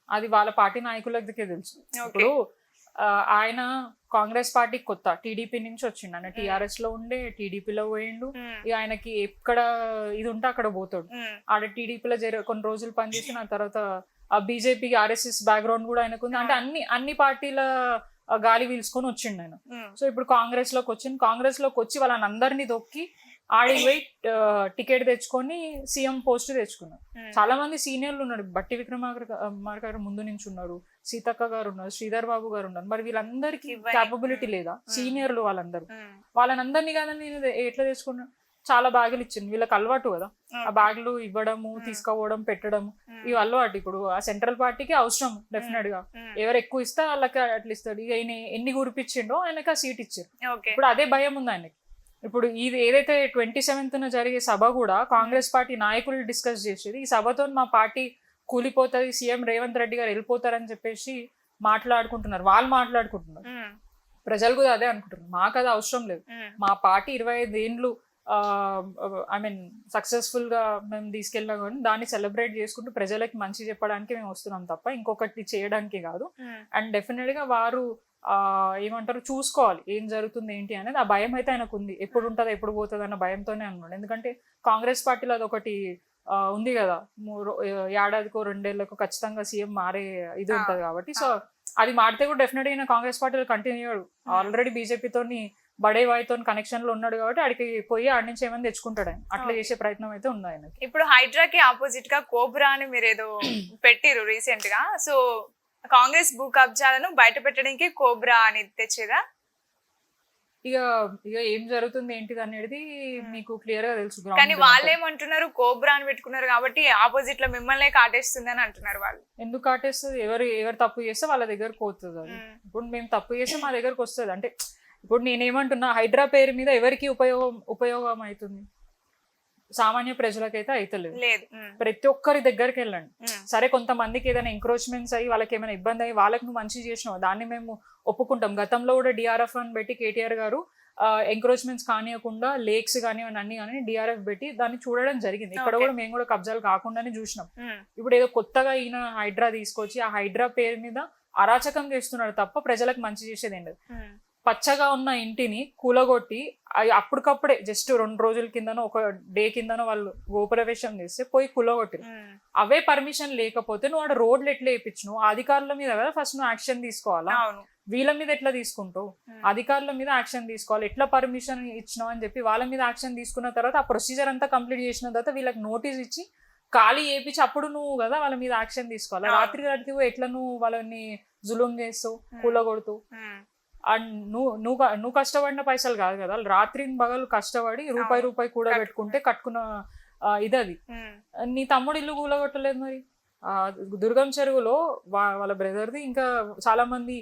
అది వాళ్ళ పార్టీ నాయకులకే తెలుసు. ఇప్పుడు ఆయన కాంగ్రెస్ పార్టీ కొత్త, టీడీపీ నుంచి వచ్చిండు. ఆయన టీఆర్ఎస్ లో ఉండే టీడీపీలో పోయిండు. ఆయనకి ఎక్కడ ఇది ఉంటే అక్కడ పోతాడు. ఆడ టీడీపీలో కొన్ని రోజులు పనిచేసిన తర్వాత ఆ బీజేపీకి ఆర్ఎస్ఎస్ బ్యాక్గ్రౌండ్ కూడా ఆయనకు ఉంది. అంటే అన్ని పార్టీల గాలి పీల్చుకొని వచ్చిండు ఆయన. సో ఇప్పుడు కాంగ్రెస్ లోకి వచ్చి వాళ్ళని అందరినీ దొక్కి ఆడికి పోయి టికెట్ తెచ్చుకొని సీఎం పోస్ట్ తెచ్చుకున్నారు. చాలా మంది సీనియర్లు ఉన్నారు, బట్టి విక్రమార్క గారు ముందు నుంచి ఉన్నారు, సీతక్క గారు ఉన్నారు, శ్రీధర్ బాబు గారు ఉన్నారు. మరి వీళ్ళందరికీ క్యాపబిలిటీ లేదా? సీనియర్లు వాళ్ళందరినీ కదా నేను ఎట్లా తెచ్చుకున్నా? చాలా బ్యాగులు ఇచ్చింది, వీళ్ళకి అలవాటు కదా ఆ బ్యాగులు ఇవ్వడము, తీసుకుపోవడం, పెట్టడం, ఇవి అలవాటు. ఇప్పుడు ఆ సెంట్రల్ పార్టీకి అవసరం డెఫినెట్ గా, ఎవరు ఎక్కువ ఇస్తే వాళ్ళకి అట్లా ఇస్తాడు. ఇక ఆయన ఎన్ని గురిపించిండో ఆయనకి ఆ సీట్ ఇచ్చారు. ఇప్పుడు అదే భయం ఉంది ఆయనకి. ఇప్పుడు ఇది ఏదైతే 27th జరిగే సభ కూడా కాంగ్రెస్ పార్టీ నాయకులు డిస్కస్ చేసేది, ఈ సభతో మా పార్టీ కూలిపోతుంది, సీఎం రేవంత్ రెడ్డి గారు వెళ్ళిపోతారని చెప్పేసి మాట్లాడుకుంటున్నారు. వాళ్ళు మాట్లాడుకుంటున్నారు, ప్రజలు కూడా అదే అనుకుంటున్నారు. మాకు అది అవసరం లేదు. మా పార్టీ 25 ఏళ్ళు సక్సెస్ఫుల్ గా మేము తీసుకెళ్ళినా కానీ దాన్ని సెలబ్రేట్ చేసుకుంటూ ప్రజలకి మంచి చెప్పడానికి మేము వస్తున్నాం తప్ప ఇంకొకటి చేయడానికి కాదు. అండ్ డెఫినెట్ గా వారు ఏమంటారు చూసుకోవాలి ఏం జరుగుతుంది ఏంటి అనేది. ఆ భయం అయితే ఆయనకు ఉంది, ఎప్పుడు ఉంటుందో ఎప్పుడు పోతుంది అన్న భయంతోనే అన్నాడు. ఎందుకంటే కాంగ్రెస్ పార్టీలో అదొకటి ఉంది కదా, ఏడాదికో 2 ఏళ్లకు ఖచ్చితంగా సీఎం మారే ఇది ఉంటది కాబట్టి. సో అది మారితే కూడా డెఫినెట్ గా కాంగ్రెస్ పార్టీలో కంటిన్యూ అయ్యాడు. ఆల్రెడీ బీజేపీతోని బడే వాయితో కనెక్షన్ లో ఉన్నాడు కాబట్టి ఆడికి పోయి ఆడి నుంచి ఏమైనా తెచ్చుకుంటాడు ఆయన. అట్లా చేసే ప్రయత్నం అయితే ఉంది ఆయనకి. ఇప్పుడు హైడ్రాకి ఆపోజిట్ గా కోబ్రా అని మీరు ఏదో పెట్టిరు రీసెంట్ గా. సో కాంగ్రెస్ భూ కబ్జాలను బయట పెట్టడానికి కోబ్రా అని తెచ్చేదా? ఇక ఏం జరుగుతుంది ఏంటిది అనేది మీకు క్లియర్ గా తెలుసు. కానీ వాళ్ళు ఏమంటున్నారు, కోబ్రా అని పెట్టుకున్నారు కాబట్టి ఆపోజిట్ లో మిమ్మల్ని కాటేస్తుంది అని అంటున్నారు. వాళ్ళు ఎందుకు కాటేస్తుంది? ఎవరు తప్పు చేస్తే వాళ్ళ దగ్గరకు పోతుంది అది. ఇప్పుడు మేము తప్పు చేస్తే మా దగ్గరకు వస్తుంది. అంటే ఇప్పుడు నేనేమంటున్నా, హైడ్రా పేరు మీద ఎవరికి ఉపయోగం అవుతుంది? సామాన్య ప్రజలకైతే అయితలేదు. ప్రతి ఒక్కరి దగ్గరికి వెళ్ళండి. సరే కొంతమందికి ఏదైనా ఎంక్రోచ్మెంట్స్ అయ్యి వాళ్ళకి ఏమైనా ఇబ్బంది అయ్యి వాళ్ళకి నువ్వు మంచి చేసినావు, దాన్ని మేము ఒప్పుకుంటాం. గతంలో కూడా డిఆర్ఎఫ్ అని పెట్టి కేటీఆర్ గారు ఎంక్రోచ్మెంట్స్ కానివ్వకుండా లేక్స్ కానివ్వండి అన్ని కానీ డిఆర్ఎఫ్ పెట్టి దాన్ని చూడడం జరిగింది. ఇక్కడ కూడా మేము కూడా కబ్జాలు కాకుండానే చూసినాం. ఇప్పుడు ఏదో కొత్తగా ఈయన హైడ్రా తీసుకొచ్చి ఆ హైడ్రా పేరు మీద అరాచకం చేస్తున్నాడు తప్ప ప్రజలకు మంచి చేసేది ఏంటది. పచ్చగా ఉన్న ఇంటిని కూలగొట్టి అప్పటికప్పుడే జస్ట్ 2 రోజుల కిందనో 1 డే కిందనో వాళ్ళు గోప్రవేశం చేస్తే పోయి కూలగొట్టిరు. అవే పర్మిషన్ లేకపోతే నువ్వు ఆడ రోడ్లు ఎట్లా వేయించు? అధికారుల మీద కదా ఫస్ట్ నువ్వు యాక్షన్ తీసుకోవాలా. వీళ్ళ మీద ఎట్లా తీసుకుంటావు, అధికారుల మీద యాక్షన్ తీసుకోవాలి, ఎట్లా పర్మిషన్ ఇచ్చినావు అని చెప్పి వాళ్ళ మీద యాక్షన్ తీసుకున్న తర్వాత ఆ ప్రొసీజర్ అంతా కంప్లీట్ చేసిన తర్వాత వీళ్ళకి నోటీస్ ఇచ్చి ఖాళీ చేయించి అప్పుడు నువ్వు కదా వాళ్ళ మీద యాక్షన్ తీసుకోవాలి. రాత్రి ఎట్లా నువ్వు వాళ్ళని జులుం చేస్తావు, కూలగొడుతూ, అండ్ నువ్వు కష్టపడిన పైసలు కాదు కదా, రాత్రి పగలు కష్టపడి రూపాయి కూడా పెట్టుకుంటే కట్టుకున్న ఇది అది. నీ తమ్ముడు ఇల్లు కూలగొట్టలేదు మరి. దుర్గం చెరువులో వాళ్ళ బ్రదర్ది ఇంకా చాలా మంది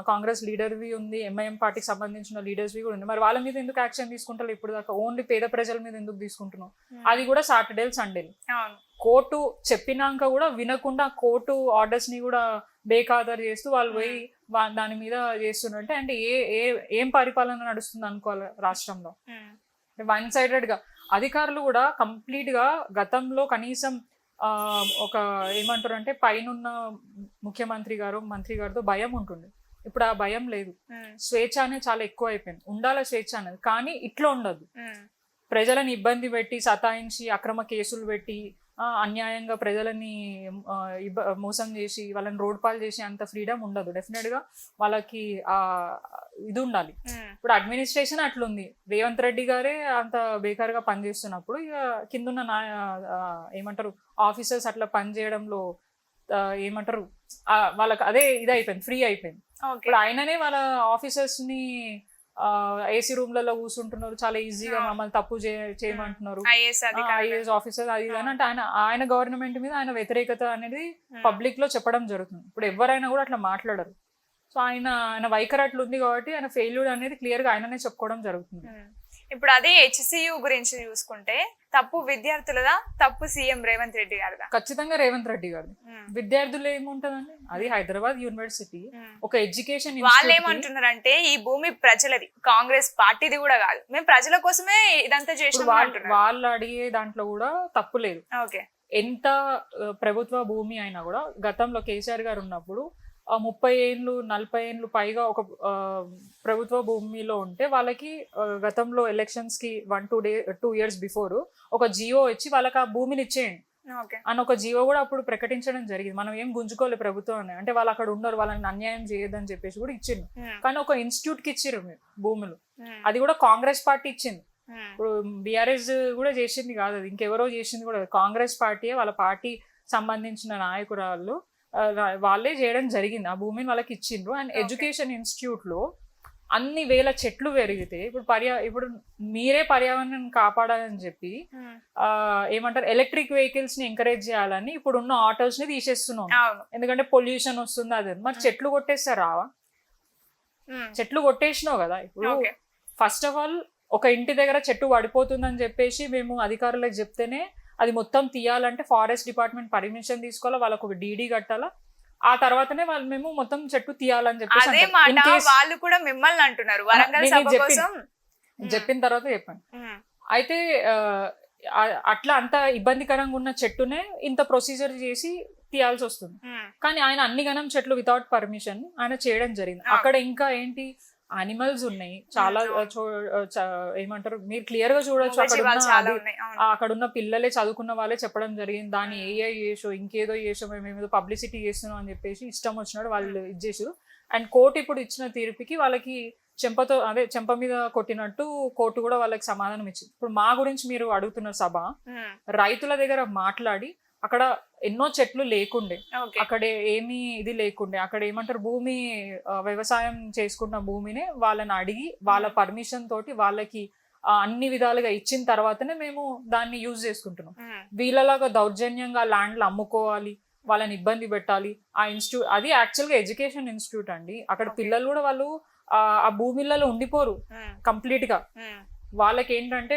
కాంగ్రెస్ లీడర్వి ఉంది, ఎంఐఎం పార్టీకి సంబంధించిన లీడర్స్వి కూడా ఉంది. మరి వాళ్ళ మీద ఎందుకు యాక్షన్ తీసుకుంటారు ఇప్పుడు దాకా? ఓన్లీ పేద ప్రజల మీద ఎందుకు తీసుకుంటున్నావు? అది కూడా సాటర్డేలు సండేలు. కోర్టు చెప్పినాక కూడా వినకుండా కోర్టు ఆర్డర్స్ ని కూడా బేఖాతరు చేస్తూ వాళ్ళు పోయి దాని మీద చేస్తున్నట్టే. అంటే ఏం పరిపాలన నడుస్తుంది అనుకోవాలి రాష్ట్రంలో? వన్ సైడెడ్ గా అధికారులు కూడా కంప్లీట్ గా గతంలో కనీసం ఒక ఏమంటారు అంటే పైనున్న ముఖ్యమంత్రి గారు మంత్రి గారితో భయం ఉంటుంది. ఇప్పుడు ఆ భయం లేదు. స్వేచ్ఛ అనేది చాలా ఎక్కువ అయిపోయింది. ఉండాల స్వేచ్ఛ అనేది, కానీ ఇట్లా ఉండదు. ప్రజలను ఇబ్బంది పెట్టి సతాయించి అక్రమ కేసులు పెట్టి అన్యాయంగా ప్రజలని మోసం చేసి వాళ్ళని రోడ్ పాలు చేసి అంత ఫ్రీడమ్ ఉండదు. డెఫినెట్ గా వాళ్ళకి ఇది ఉండాలి. ఇప్పుడు అడ్మినిస్ట్రేషన్ అట్లుంది. రేవంత్ రెడ్డి గారే అంత బేకార్గా పనిచేస్తున్నప్పుడు ఇక కిందున్న ఏమంటారు ఆఫీసర్స్ అట్లా పనిచేయడంలో ఏమంటారు వాళ్ళకి అదే ఇది అయిపోయింది, ఫ్రీ అయిపోయింది. ఇప్పుడు ఆయననే వాళ్ళ ఆఫీసర్స్ ని ఏసీ రూమ్లలో కూర్చుంటున్నారు, చాలా ఈజీగా మమ్మల్ని తప్పు చేయమంటున్నారు, ఐఏఎస్ ఆఫీసర్ అది అని. అంటే ఆయన గవర్నమెంట్ మీద ఆయన వ్యతిరేకత అనేది పబ్లిక్ లో చెప్పడం జరుగుతుంది. ఇప్పుడు ఎవరైనా కూడా అట్లా మాట్లాడరు. సో ఆయన వైఖరి అట్లా ఉంది కాబట్టి ఆయన ఫెయిల్యూర్ అనేది క్లియర్ గా ఆయననే చెప్పుకోవడం జరుగుతుంది. ఇప్పుడు అదే హెచ్సియు గురించి చూసుకుంటే తప్పు విద్యార్థులదా, తప్పు సీఎం రేవంత్ రెడ్డి గారిదా? ఖచ్చితంగా రేవంత్ రెడ్డి గారు. విద్యార్థులు ఏముంటదండి, అది హైదరాబాద్ యూనివర్సిటీ, ఒక ఎడ్యుకేషన్. వాళ్ళు ఏమంటున్నారంటే ఈ భూమి ప్రజలది, కాంగ్రెస్ పార్టీది కూడా కాదు, మేము ప్రజల కోసమే ఇదంతా చేసాం. వాళ్ళు అడిగే దాంట్లో కూడా తప్పు లేదు. ఎంత ప్రభుత్వ భూమి అయినా కూడా గతంలో కేసీఆర్ గారు ఉన్నప్పుడు 30 ఏళ్ళు 40 ఏళ్ళు పైగా ఒక ప్రభుత్వ భూమిలో ఉంటే వాళ్ళకి గతంలో ఎలక్షన్స్ కి 1-2 ఇయర్స్ బిఫోర్ ఒక జియో ఇచ్చి వాళ్ళకి ఆ భూమిని ఇచ్చేయండి అని ఒక జియో కూడా అప్పుడు ప్రకటించడం జరిగింది. మనం ఏం గుంజుకోలేదు ప్రభుత్వం అంటే వాళ్ళు అక్కడ ఉన్నారు, వాళ్ళని అన్యాయం చేయొద్దని చెప్పేసి కూడా ఇచ్చిండు. కానీ ఒక ఇన్స్టిట్యూట్ కి ఇచ్చిర్రు మీరు భూములు, అది కూడా కాంగ్రెస్ పార్టీ ఇచ్చింది. ఇప్పుడు బీఆర్ఎస్ కూడా చేసింది కాదు, అది ఇంకెవరో చేసింది కూడా కాంగ్రెస్ పార్టీ. వాళ్ళ పార్టీ సంబంధించిన నాయకురాళ్ళు వాళ్ళే చేయడం జరిగింది. ఆ భూమిని వాళ్ళకి ఇచ్చిండ్రు. అండ్ ఎడ్యుకేషన్ ఇన్స్టిట్యూట్ లో అన్ని వేల చెట్లు పెరిగితే ఇప్పుడు మీరే పర్యావరణం కాపాడాలని చెప్పి ఏమంటారు ఎలక్ట్రిక్ వెహికల్స్ ని ఎంకరేజ్ చేయాలని ఇప్పుడు ఉన్న ఆటోస్ ని తీసేస్తున్నాం, ఎందుకంటే పొల్యూషన్ వస్తుంది. అదే మరి చెట్లు కొట్టేస్తారు రావా? చెట్లు కొట్టేసినావు కదా. ఇప్పుడు ఫస్ట్ ఆఫ్ ఆల్ ఒక ఇంటి దగ్గర చెట్టు పడిపోతుందని చెప్పేసి మేము అధికారులకు చెప్తేనే అది మొత్తం తీయాలంటే ఫారెస్ట్ డిపార్ట్మెంట్ పర్మిషన్ తీసుకోవాలా, వాళ్ళకు ఒక డీడీ కట్టాలా, ఆ తర్వాతనే వాళ్ళు మేము మొత్తం చెట్టు తీయాలని చెప్పేసి వాళ్ళు కూడా మిమ్మల్ని అంటున్నారు. చెప్పిన తర్వాత చెప్పండి. అయితే అట్లా అంత ఇబ్బందికరంగా ఉన్న చెట్టునే ఇంత ప్రొసీజర్ చేసి తీయాల్సి వస్తుంది. కానీ ఆయన అన్ని గణం చెట్లు వితౌట్ పర్మిషన్ ఆయన చేయడం జరిగింది. అక్కడ ఇంకా ఏంటి అనిమల్స్ ఉన్నాయి చాలా, ఏమంటారు మీరు క్లియర్ గా చూడొచ్చు. అక్కడ ఉన్న పిల్లలే చదువుకున్న వాళ్ళే చెప్పడం జరిగింది, దాన్ని ఏఐ చేసో ఇంకేదో చేసో మేము పబ్లిసిటీ చేస్తున్నాం అని చెప్పేసి ఇష్టం వచ్చినట్టు వాళ్ళు ఇచ్చేసారు. అండ్ కోర్టు ఇప్పుడు ఇచ్చిన తీర్పుకి వాళ్ళకి చెంప మీద కొట్టినట్టు కోర్టు కూడా వాళ్ళకి సమాధానం ఇచ్చింది. ఇప్పుడు మా గురించి మీరు అడుగుతున్న సభ, రైతుల దగ్గర మాట్లాడి అక్కడ ఎన్నో చెట్లు లేకుండే, అక్కడ ఏమీ ఇది లేకుండే, అక్కడ ఏమంటారు భూమి వ్యవసాయం చేసుకున్న భూమిని వాళ్ళని అడిగి వాళ్ళ పర్మిషన్ తోటి వాళ్ళకి అన్ని విధాలుగా ఇచ్చిన తర్వాతనే మేము దాన్ని యూజ్ చేసుకుంటున్నాం. వీళ్ళలాగా దౌర్జన్యంగా ల్యాండ్లు అమ్ముకోవాలి, వాళ్ళని ఇబ్బంది పెట్టాలి. ఆ ఇన్స్టిట్యూట్ అది యాక్చువల్గా ఎడ్యుకేషన్ ఇన్స్టిట్యూట్ అండి. అక్కడ పిల్లలు కూడా వాళ్ళు ఆ భూమిలలో ఉండిపోరు కంప్లీట్ గా. వాళ్ళకి ఏంటంటే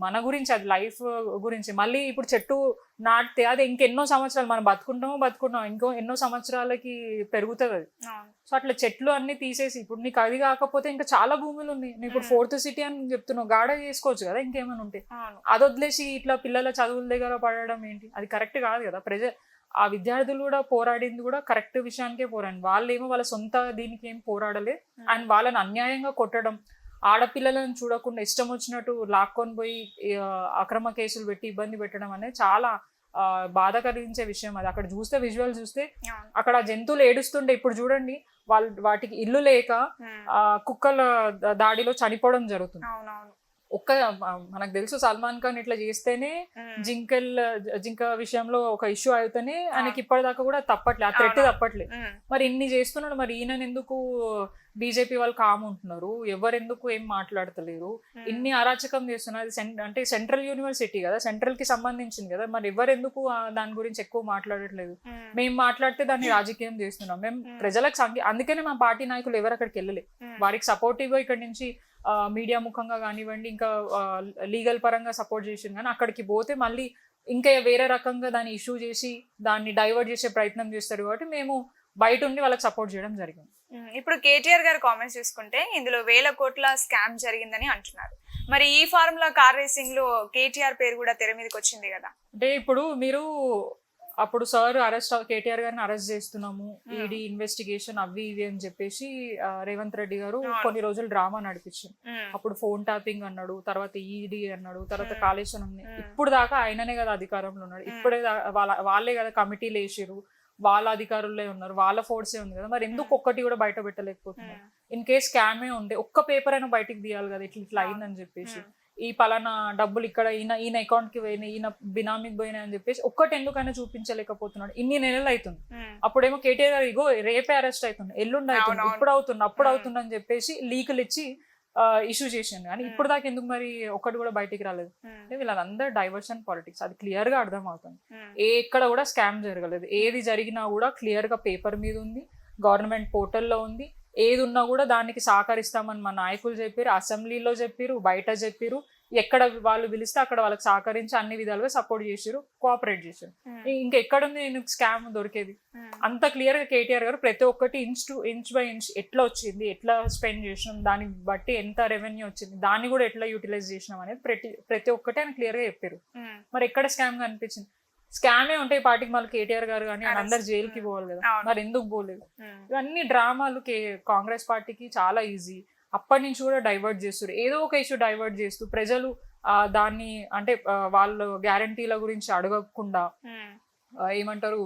మన గురించి అది లైఫ్ గురించి. మళ్ళీ ఇప్పుడు చెట్టు నాటితే అది ఇంకెన్నో సంవత్సరాలు మనం బతుకుంటాం ఇంకో ఎన్నో సంవత్సరాలకి పెరుగుతుంది అది. సో అట్లా చెట్లు అన్ని తీసేసి ఇప్పుడు నీకు అది కాకపోతే ఇంకా చాలా భూములు ఉన్నాయి. నీకు ఇప్పుడు 4th సిటీ అని చెప్తున్నావు, గాడ చేసుకోవచ్చు కదా ఇంకేమైనా ఉంటే. అది వదిలేసి ఇట్లా పిల్లల చదువుల దగ్గర పడడం ఏంటి? అది కరెక్ట్ కాదు కదా. ఆ విద్యార్థులు కూడా పోరాడింది కూడా కరెక్ట్ విషయానికే పోరాడి, వాళ్ళేమో వాళ్ళ సొంత దీనికి ఏం పోరాడలే. అండ్ వాళ్ళని అన్యాయంగా కొట్టడం, ఆడపిల్లలను చూడకుండా ఇష్టం వచ్చినట్టు లాక్కొని పోయి అక్రమ కేసులు పెట్టి ఇబ్బంది పెట్టడం అనేది చాలా బాధ కలిగించే విషయం అది. అక్కడ చూస్తే విజువల్ చూస్తే అక్కడ జంతువులు ఏడుస్తుండే, ఇప్పుడు చూడండి వాటికి ఇల్లు లేక కుక్కల దాడిలో చనిపోవడం జరుగుతుంది. మనకు తెలుసు సల్మాన్ ఖాన్ ఇట్లా చేస్తేనే జింక విషయంలో ఒక ఇష్యూ అయితేనే ఆయనకి ఇప్పటిదాకా కూడా తప్పట్లే, ఆ థ్రెట్ తప్పట్లే. మరి ఇన్ని చేస్తున్నాడు, మరి ఈయన ఎందుకు బీజేపీ వాళ్ళు కాముంటున్నారు, ఎవరెందుకు ఏం మాట్లాడతలేరు, ఇన్ని అరాచకం చేస్తున్నారు. అంటే సెంట్రల్ యూనివర్సిటీ కదా, సెంట్రల్ కి సంబంధించింది కదా, మరి ఎవరెందుకు దాని గురించి ఎక్కువ మాట్లాడట్లేదు. మేము మాట్లాడితే దాన్ని రాజకీయం చేస్తున్నాం. మేము ప్రజలకు అందుకనే మా పార్టీ నాయకులు ఎవరు అక్కడికి వెళ్ళలే. వారికి సపోర్టివ్ గా ఇక్కడ నుంచి మీడియా ముఖంగా కానివ్వండి, ఇంకా లీగల్ పరంగా సపోర్ట్ చేసింది. కానీ అక్కడికి పోతే మళ్ళీ ఇంకా వేరే రకంగా దాన్ని ఇష్యూ చేసి దాన్ని డైవర్ట్ చేసే ప్రయత్నం చేస్తారు. కాబట్టి మేము బయట ఉండి వాళ్ళకి సపోర్ట్ చేయడం జరిగింది. ఇప్పుడు కేటీఆర్ గారు కామెంట్స్ చూసుకుంటే ఇందులో 1000 కోట్ల స్కామ్ జరిగిందని అంటున్నారు. మరి ఈ ఫార్ములా కార్ రేసింగ్ లో కేటీఆర్ పేరు కూడా తెర మీదకి వచ్చింది కదా. అంటే ఇప్పుడు మీరు అప్పుడు సార్ కేటీఆర్ గారిని అరెస్ట్ చేస్తున్నాము, ఈడీ ఇన్వెస్టిగేషన్ అవి ఇవి అని చెప్పేసి రేవంత్ రెడ్డి గారు కొన్ని రోజులు డ్రామా నడిపించారు. అప్పుడు ఫోన్ ట్యాపింగ్ అన్నాడు, తర్వాత ఈడీ అన్నాడు, తర్వాత కాళేశ్వరం. ఇప్పుడు దాకా ఆయననే కదా అధికారంలో ఉన్నాడు. ఇప్పుడే వాళ్ళే కదా కమిటీలు వేసిరు, వాళ్ళ అధికారులే ఉన్నారు, వాళ్ళ ఫోర్సే ఉంది కదా. మరి ఎందుకు ఒక్కటి కూడా బయట పెట్టలేకపోతున్నారు? ఇన్ కేస్ స్కామే ఉండే ఒక్క పేపర్ అయినా బయటకు తీయాలి కదా, ఇట్లా అయిందని చెప్పేసి. ఈ పలానా డబ్బులు ఇక్కడ ఈయన అకౌంట్ కి పోయినాయి, ఈయన బినామీకి పోయినాయి అని చెప్పేసి ఒక్కటి ఎందుకైనా చూపించలేకపోతున్నాడు. ఇన్ని నెలలు అవుతుంది. అప్పుడేమో కేటీఆర్ గారు ఇగో రేపే అరెస్ట్ అవుతుంది, ఎల్లుండి అవుతుంది, ఇప్పుడు అవుతుంది, అప్పుడు అవుతుంది అని చెప్పేసి లీకులు ఇచ్చి ఇష్యూ చేసింది. కానీ ఇప్పుడు దాకా ఎందుకు మరి ఒక్కటి కూడా బయటికి రాలేదు? వీళ్ళందరూ డైవర్షన్ పాలిటిక్స్, అది క్లియర్ గా అర్థం అవుతుంది. ఎక్కడ కూడా స్కామ్ జరగలేదు. ఏది జరిగినా కూడా క్లియర్ గా పేపర్ మీద ఉంది, గవర్నమెంట్ పోర్టల్లో ఉంది. ఏది ఉన్నా కూడా దానికి సహకరిస్తామని మా నాయకులు చెప్పారు, అసెంబ్లీలో చెప్పారు, బయట చెప్పారు. ఎక్కడ వాళ్ళు పిలిస్తే అక్కడ వాళ్ళకి సహకరించి అన్ని విధాలుగా సపోర్ట్ చేసారు, కోఆపరేట్ చేశారు. ఇంకెక్కడుంది నేను స్కామ్ దొరికేది? అంత క్లియర్ గా కేటీఆర్ గారు ప్రతి ఒక్కటి ఇంచ్ బై ఇంచ్ ఎట్లా వచ్చింది, ఎట్లా స్పెండ్ చేసినాం, దాన్ని బట్టి ఎంత రెవెన్యూ వచ్చింది, దాన్ని కూడా ఎట్లా యూటిలైజ్ చేసినాం అనేది ప్రతి ఒక్కటి ఆయన క్లియర్ గా చెప్పారు. మరి ఎక్కడ స్కామ్ గా అనిపించింది? స్కామే ఉంటే ఈ పార్టీకి మళ్ళీ కేటీఆర్ గారు కానీ అందరు జైలుకి పోవాలి కదా, మరి ఎందుకు పోలేదు? ఇవన్నీ డ్రామాలు కాంగ్రెస్ పార్టీకి చాలా ఈజీ. అప్పటి నుంచి కూడా డైవర్ట్ చేస్తారు, ఏదో ఒక ఇష్యూ డైవర్ట్ చేస్తూ ప్రజలు దాన్ని అంటే వాళ్ళు గ్యారంటీల గురించి అడగకుండా ఏమంటారు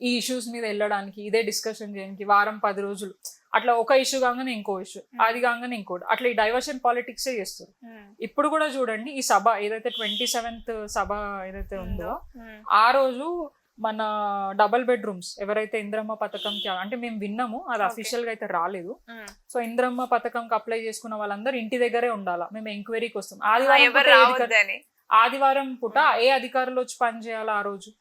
ఈ ఇష్యూస్ మీద వెళ్ళడానికి, ఇదే డిస్కషన్ చేయడానికి వారం 10 రోజులు అట్లా ఒక ఇష్యూ కాగానే ఇంకో ఇష్యూ, అది కాగానే ఇంకోటి, అట్లా ఈ డైవర్షన్ పాలిటిక్సే చేస్తారు. ఇప్పుడు కూడా చూడండి, ఈ సభ ఏదైతే 27th సభ ఏదైతే ఉందో ఆ రోజు మన డబుల్ బెడ్రూమ్స్ ఎవరైతే ఇంద్రమ్మ పథకంకి అంటే మేము విన్నాము, అది అఫీషియల్ గా అయితే రాలేదు. సో ఇంద్రమ్మ పథకంకి అప్లై చేసుకున్న వాళ్ళందరూ ఇంటి దగ్గరే ఉండాలా, మేము ఎంక్వైరీకి వస్తాం. ఆదివారం పూట ఏ అధికారులు వచ్చి పని చేయాలా ఆ రోజు?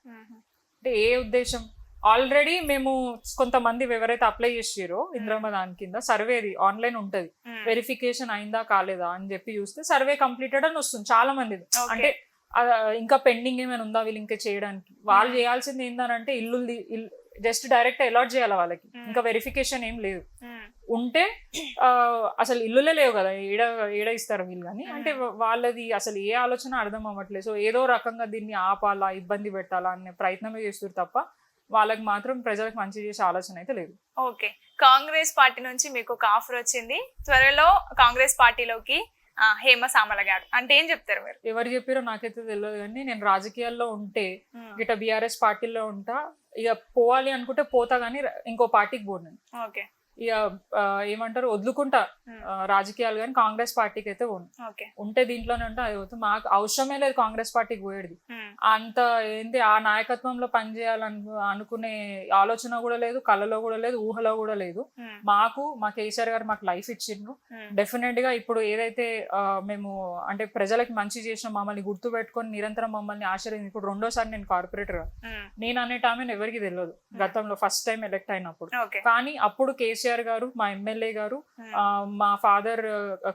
అంటే ఏ ఉద్దేశం? ఆల్రెడీ మేము కొంతమంది ఎవరైతే అప్లై చేసారో ఇంద్రమ్మ దాని కింద సర్వేది ఆన్లైన్ ఉంటది, వెరిఫికేషన్ అయిందా కాలేదా అని చెప్పి చూస్తే సర్వే కంప్లీటెడ్ అని వస్తుంది చాలా మంది. అంటే ఇంకా పెండింగ్ ఏమైనా ఉందా వీళ్ళు ఇంకా చేయడానికి? వాళ్ళు చేయాల్సింది ఏంటంటే ఇల్లు జస్ట్ డైరెక్ట్ అలాట్ చేయాలి వాళ్ళకి, ఇంకా వెరిఫికేషన్ ఏం లేదు. ఉంటే అసలు ఇల్లులే లేవు కదా, ఏడ ఇస్తారు వీళ్ళు కానీ. అంటే వాళ్ళది అసలు ఏ ఆలోచన అర్థం అవ్వట్లేదు. సో ఏదో రకంగా దీన్ని ఆపాలా, ఇబ్బంది పెట్టాలా అనే ప్రయత్నమే చేస్తారు తప్ప వాళ్ళకి మాత్రం ప్రజలకు మంచి చేసే ఆలోచన అయితే లేదు. ఓకే, కాంగ్రెస్ పార్టీ నుంచి మీకు ఒక ఆఫర్ వచ్చింది, త్వరలో కాంగ్రెస్ పార్టీలోకి హేమ సామల గారు అంటే ఏం చెప్తారు మీరు? ఎవరు చెప్పారో నాకైతే తెలియదు, కానీ నేను రాజకీయాల్లో ఉంటే ఇట బీఆర్ఎస్ పార్టీలో ఉంటా, ఇక పోవాలి అనుకుంటే పోతా కానీ ఇంకో పార్టీకి పోను. ఓకే, ఇక ఏమంటారు వదులుకుంటా రాజకీయాలు, కానీ కాంగ్రెస్ పార్టీకి అయితే పోను. ఉంటే దీంట్లోనే ఉంటా, అది పోతుంది. మాకు అవసరమే లేదు కాంగ్రెస్ పార్టీకి పోయేది. అంత ఏంటి ఆ నాయకత్వంలో అనుకునే ఆలోచన కూడా లేదు, కళలో కూడా లేదు, ఊహలో కూడా లేదు. మా కేసీఆర్ గారు మాకు లైఫ్ ఇచ్చిండ్రు. డెఫినెట్ గా ఇప్పుడు ఏదైతే మేము అంటే ప్రజలకి మంచి చేసిన, మమ్మల్ని గుర్తు పెట్టుకొని నిరంతరం మమ్మల్ని ఆశ్రయించి, ఇప్పుడు 2వ సారి నేను కార్పొరేటర్, నేను అనే టైం ఎవరికి తెలియదు గతంలో ఫస్ట్ టైం ఎలక్ట్ అయినప్పుడు. కానీ అప్పుడు కేసీఆర్ గారు, మా ఎమ్మెల్యే గారు, మా ఫాదర్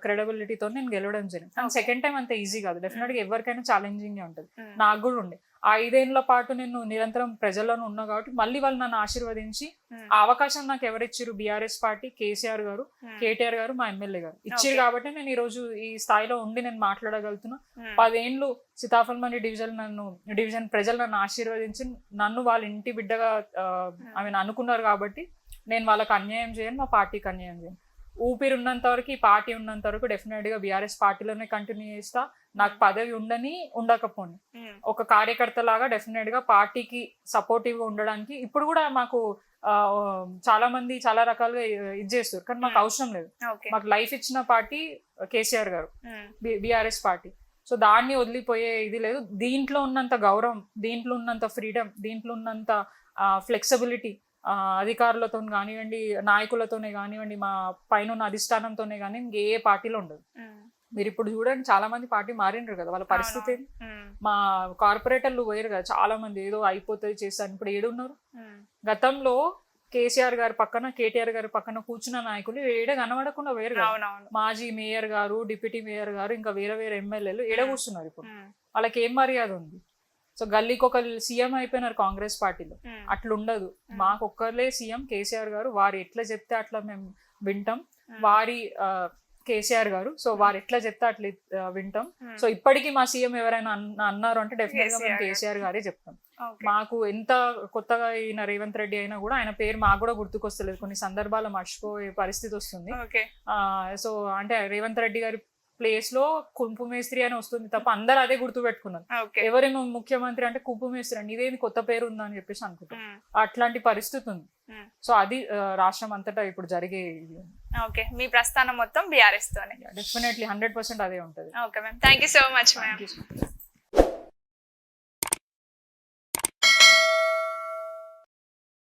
క్రెడిబిలిటీతో నేను గెలవడం జరిగింది. కానీ సెకండ్ టైం అంత ఈజీ కాదు, డెఫినెట్ గా ఎవరికైనా ఛాలెంజింగ్ గా ఉంటుంది. నాకు కూడా ఉండే. ఆ 5 ఏళ్ల పాటు నేను నిరంతరం ప్రజల్లోనే ఉన్నా కాబట్టి మళ్ళీ వాళ్ళు నన్ను ఆశీర్వదించి ఆ అవకాశం నాకు ఎవరిచ్చిరు? బీఆర్ఎస్ పార్టీ, కేసీఆర్ గారు, కేటీఆర్ గారు, మా ఎమ్మెల్యే గారు ఇచ్చిరు. కాబట్టి నేను ఈ రోజు ఈ స్థాయిలో ఉండి నేను మాట్లాడగలుగుతున్నా. 10 ఏళ్ళు సీతాఫల్మండి డివిజన్ ప్రజలు నన్ను ఆశీర్వదించి నన్ను వాళ్ళ ఇంటి బిడ్డగా అనుకున్నారు. కాబట్టి నేను వాళ్ళకి అన్యాయం చేయను, మా పార్టీకి అన్యాయం చేయను. ఊపిరి ఉన్నంత వరకు, ఈ పార్టీ ఉన్నంత వరకు డెఫినెట్ గా బీఆర్ఎస్ పార్టీలోనే కంటిన్యూ చేస్తా. నాకు పదవి ఉండని ఉండకపోని ఒక కార్యకర్త లాగా డెఫినెట్ గా పార్టీకి సపోర్టివ్ గా ఉండడానికి. ఇప్పుడు కూడా మాకు చాలా మంది చాలా రకాలుగా ఇది చేస్తారు, కానీ మాకు అవసరం లేదు. మాకు లైఫ్ ఇచ్చిన పార్టీ కేసీఆర్ గారు, బీఆర్ఎస్ పార్టీ. సో దాన్ని వదిలిపోయే ఇది లేదు. దీంట్లో ఉన్నంత గౌరవం, దీంట్లో ఉన్నంత ఫ్రీడమ్, దీంట్లో ఉన్నంత ఫ్లెక్సిబిలిటీ అధికారులతో కానివ్వండి, నాయకులతోనే కానివ్వండి, మా పైన ఉన్న అధిష్టానంతోనే కానీ ఏ పార్టీలో ఉండదు. మీరు ఇప్పుడు చూడండి, చాలా మంది పార్టీ మారిండ్రు కదా, వాళ్ళ పరిస్థితి. మా కార్పొరేటర్లు పోయారు కదా చాలా మంది, ఏదో అయిపోతుంది చేస్తాను. ఇప్పుడు ఏడున్నారు? గతంలో కేసీఆర్ గారి పక్కన, కేటీఆర్ గారి పక్కన కూర్చున్న నాయకులు ఏడ కనబడకుండా వేరు కదా. మాజీ మేయర్ గారు, డిప్యూటీ మేయర్ గారు, ఇంకా వేరే వేరే ఎమ్మెల్యేలు ఏడ కూర్చున్నారు. ఇప్పుడు వాళ్ళకి ఏం మర్యాద ఉంది? సో గల్లీకి ఒక సీఎం అయిపోయినారు కాంగ్రెస్ పార్టీలో. అట్లుండదు. మాకు ఒక్కర్లే సీఎం కేసీఆర్ గారు. వారు ఎట్లా చెప్తే అట్లా మేము వింటాం. వారి కేసీఆర్ గారు, సో వారు ఎట్లా చెప్తే అట్లా వింటాం. సో ఇప్పటికీ మా సీఎం ఎవరైనా అన్నారు అంటే డెఫినెట్ గా మేము కేసీఆర్ గారే చెప్తాం. మాకు ఎంత కొత్తగా అయిన రేవంత్ రెడ్డి అయినా కూడా ఆయన పేరు మాకు కూడా గుర్తుకొస్తలేదు. కొన్ని సందర్భాలు మర్చిపోయే పరిస్థితి వస్తుంది. సో అంటే రేవంత్ రెడ్డి గారి ప్లేస్ లో కుంపు మేస్త్రి అని వస్తుంది తప్ప అందరు అదే గుర్తు పెట్టుకున్నారు. ఎవరైనా ముఖ్యమంత్రి అంటే కుంపు మేస్త్రి అని, ఇదేంటి కొత్త పేరు ఉందా అని చెప్పేసి అనుకుంటాం. అట్లాంటి పరిస్థితి ఉంది. సో అది రాష్ట్రం అంతటా ఇప్పుడు జరిగే. ఓకే, మీ ప్రస్థానం మొత్తం బీఆర్ఎస్ తోనే? డెఫినెట్లీ 100% అదే ఉంటుంది. Okay ma'am, thank you so much ma'am.